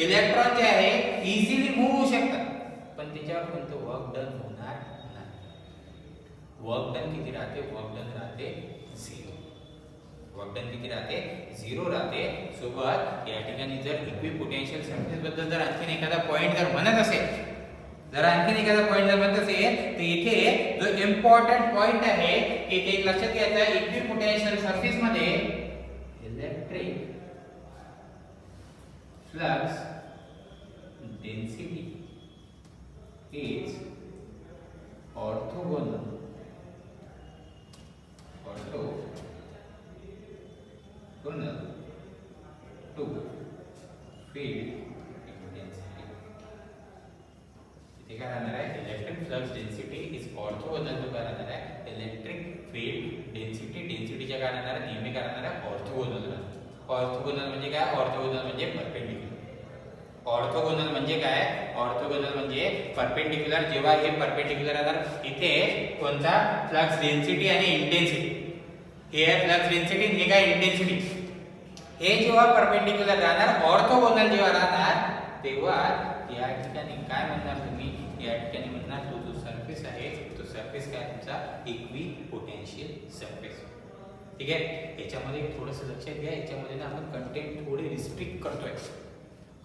इलेक्ट्रॉन जे आहे इझिली मूव्ह होऊ शकतात, पण त्याच्यावर कोणतं वर्क डन होणार नाही. वर्क डन किती राहते, वर्क डन राहते 0. वर्क डन किती राहते, 0 राहते. सोबत या ठिकाणी जर इक्वी पोटेन्शियल सरफेस बद्दल जर आणखीन एखादा पॉइंट जर म्हणत असेल, तर इथे जो इम्पॉर्टंट पॉइंट आहे, इथे एक लक्षात घ्यायचा आहे, इक्वी पोटेन्शियल सरफेस मध्ये electric flux density is orthogonal to field density. इथे काय राहणार आहे, electric flux density is orthogonal to काय राहणार आहे, इलेक्ट्रिक फील्ड डेन्सिटी. डेन्सिटीच्या काय राहणार आहे, नेहमी काय राहणार आहे, ऑर्थोगोनल. ऑर्थोगोनल म्हणजे काय, ऑर्थोगोनल म्हणजे परपेंडिक्युलर. ऑर्थोगोनल म्हणजे काय, ऑर्थोगोनल म्हणजे परपेंडिक्युलर. जेव्हा हे परपेंडिक्युलर राहणार, इथे कोणता फ्लक्स डेन्सिटी आणि इंटेन्सिटी, हे आहे फ्लक्स डेन्सिटी, हे काय इंटेन्सिटी. हे जेव्हा परपेंडिक्युलर राहणार, ऑर्थोगोनल जेव्हा राहणार, तेव्हा या ठिकाणी काय म्हणणार तुम्ही, या ठिकाणी म्हणणार तो जो सरफेस आहे, तो सरफेस काय तुमचा इक्वी पोटेन्शियल सरफेस. ठीक आहे. याच्यामध्ये थोडंसं लक्षात घ्या, याच्यामध्ये ना आपण कंटेंट थोडे रिस्ट्रिक्ट करतोय.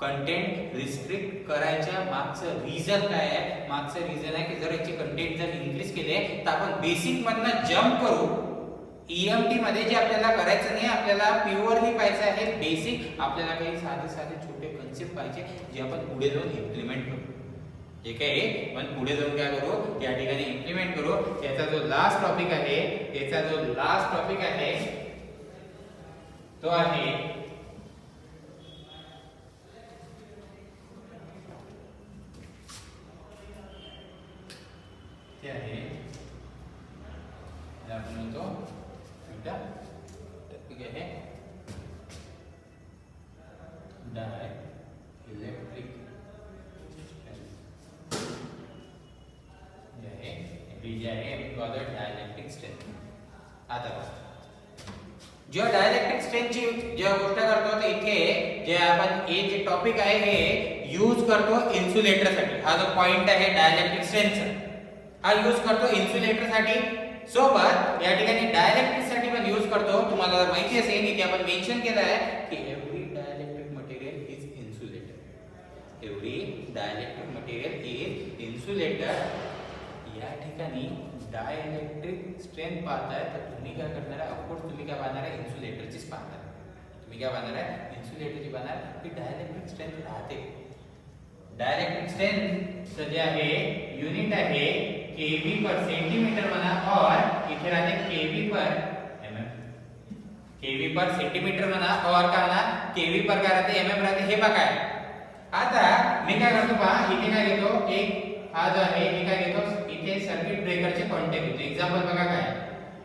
कंटेंट रिस्ट्रिक्ट करायच्या मागचं रिझन काय आहे, मागचं रिझन आहे की जर याचे कंटेंट जर इन्क्रीज केले तर आपण बेसिक मधनं जंप करू EMT मध्ये जे आपल्याला करायचं नाही, आपल्याला प्युअरली पाहिजे आहे बेसिक, आपल्याला काही साधे साधे छोटे कन्सेप्ट पाहिजे जे आपण पुढे जाऊन इम्प्लिमेंट करू. ठीक आहे, पण पुढे जाऊन काय करू, या ठिकाणी इम्प्लिमेंट करू. याचा जो लास्ट टॉपिक आहे, तो आहे ते आहे आपण म्हणतो टॉपिक आहे डायइलेक्ट्रिक डायइलेक्ट्रिक स्ट्रेंथ. आता जेव्हा डायइलेक्ट्रिक स्ट्रेंथची जेव्हा गोष्ट करतो तर इथे जे आपण हे जे टॉपिक आहे हे यूज करतो इन्सुलेटर साठी. हा जो पॉइंट आहे डायइलेक्ट्रिक स्ट्रेंथचा, हा यूज करतो इन्सुलेटर साठी. सोबत या ठिकाणी डायइलेक्ट्रिक साठी पण यूज करतो. तुम्हाला जर माहिती असेल इथे आपण मेन्शन केलं आहे की every dielectric material is insulator. Every dielectric material is insulator. या ठिकाणी डायइलेक्ट्रिक स्ट्रेंथ पाहताय तर तुम्ही काय करणार आहे, ऑफकोर्स तुम्ही काय पाहणार आहे, इन्सुलेटरचीच पाहणार. तुम्ही काय पाहणार आहे, इन्सुलेटरची पाहणार. की डायइलेक्ट्रिक स्ट्रेंथ राहते. डायइलेक्ट्रिक स्ट्रेंथ जे आहे युनिट आहे केव्ही पर सेंटीमीटर म्हणा, और इथे राहते केव्ही पर एमएम. केव्ही पर सेंटीमीटर म्हणा, और काय म्हणा केव्ही पर काय राहते, एमएम राहते. हे बघा आता मी काय करतो पहा, इथे काय घेतो, एक हा जो आहे मी काय घेतो, इथे सर्किट ब्रेकरचे कॉन्टॅक्ट घेतो. एक्झाम्पल बघा काय,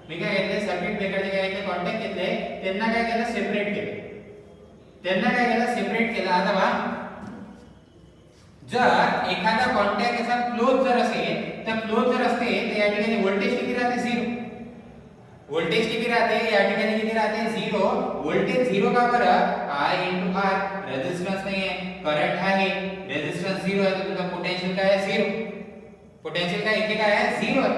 मी काय घेतले, सर्किट ब्रेकरचे काय घेतले, कॉन्टॅक्ट घेतले, त्यांना काय केलं, सेपरेट केलं. आता पहा जर एखादा कॉन्टॅक्ट असा क्लोज जर असेल तर या ठिकाणी व्होल्टेज किती राहते, 0. व्होल्टेज किती राहते या ठिकाणी, किती राहते, 0. व्होल्टेज 0 का बरं, I * R. रेजिस्टन्स नाही आहे, करंट आहे, रेजिस्टन्स 0 आहे, तर तुझा पोटेंशियल काय आहे, 0. पोटेंशियल काय इथे काय आहे, 0 आहे.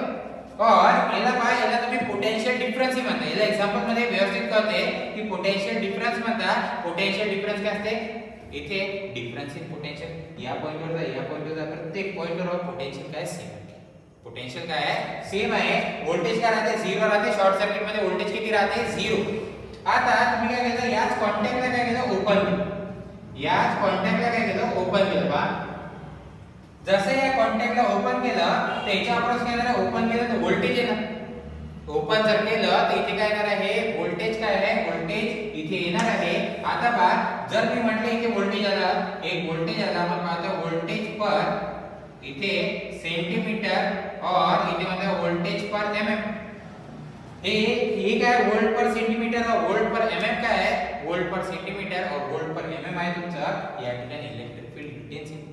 और याला तुम्ही पोटेंशियल डिफरन्स ही म्हणता. याला एक्झाम्पल मध्ये व्यवस्थित कळते की पोटेंशियल डिफरन्स म्हणतात. पोटेंशियल डिफरन्स काय असते, इथे डिफरन्स इन पोटेंशियल या पॉइंटवर या पॉइंटवर प्रत्येक पॉइंटवर पोटेंशियल काय सेम आहे. पोटेंशियल काय आहे, सेम आहे. व्होल्टेज काय राहते, 0 राहते. शॉर्ट सर्किट मध्ये व्होल्टेज किती राहते, 0. आता तुम्ही काय केलं, याच कॉन्टॅक्टला काय केलं, ओपन केलं. ओपन केलं पहा. जसे या कॉन्टॅक्टला ओपन केलं त्याच्या अक्रॉस काय झालं, ओपन केलं तर व्होल्टेज येणार. ओपन जर केलं तर इथे काय येणार आहे, व्होल्टेज काय आहे, व्होल्टेज इथे येणार आहे. आता पहा जर मी म्हटले इथे व्होल्टेज आला, एक व्होल्टेज आला, आपण पाहतो व्होल्टेज पर इथे सेंटीमीटर और इथे म्हणतो व्होल्टेज पर एमएम. हे काय वोल्ट पर सेंटीमीटर और वोल्ट पर एमएम काय आहे, वोल्ट पर सेंटीमीटर और वोल्ट पर एमएम आहे तुमचं या ठिकाणी इलेक्ट्रिक फील्ड इंटेन्सिटी.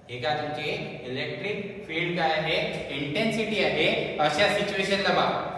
हे काय तुमची इलेक्ट्रिक फील्ड काय आहे, इंटेन्सिटी आहे. अशा सिच्युएशनला बघा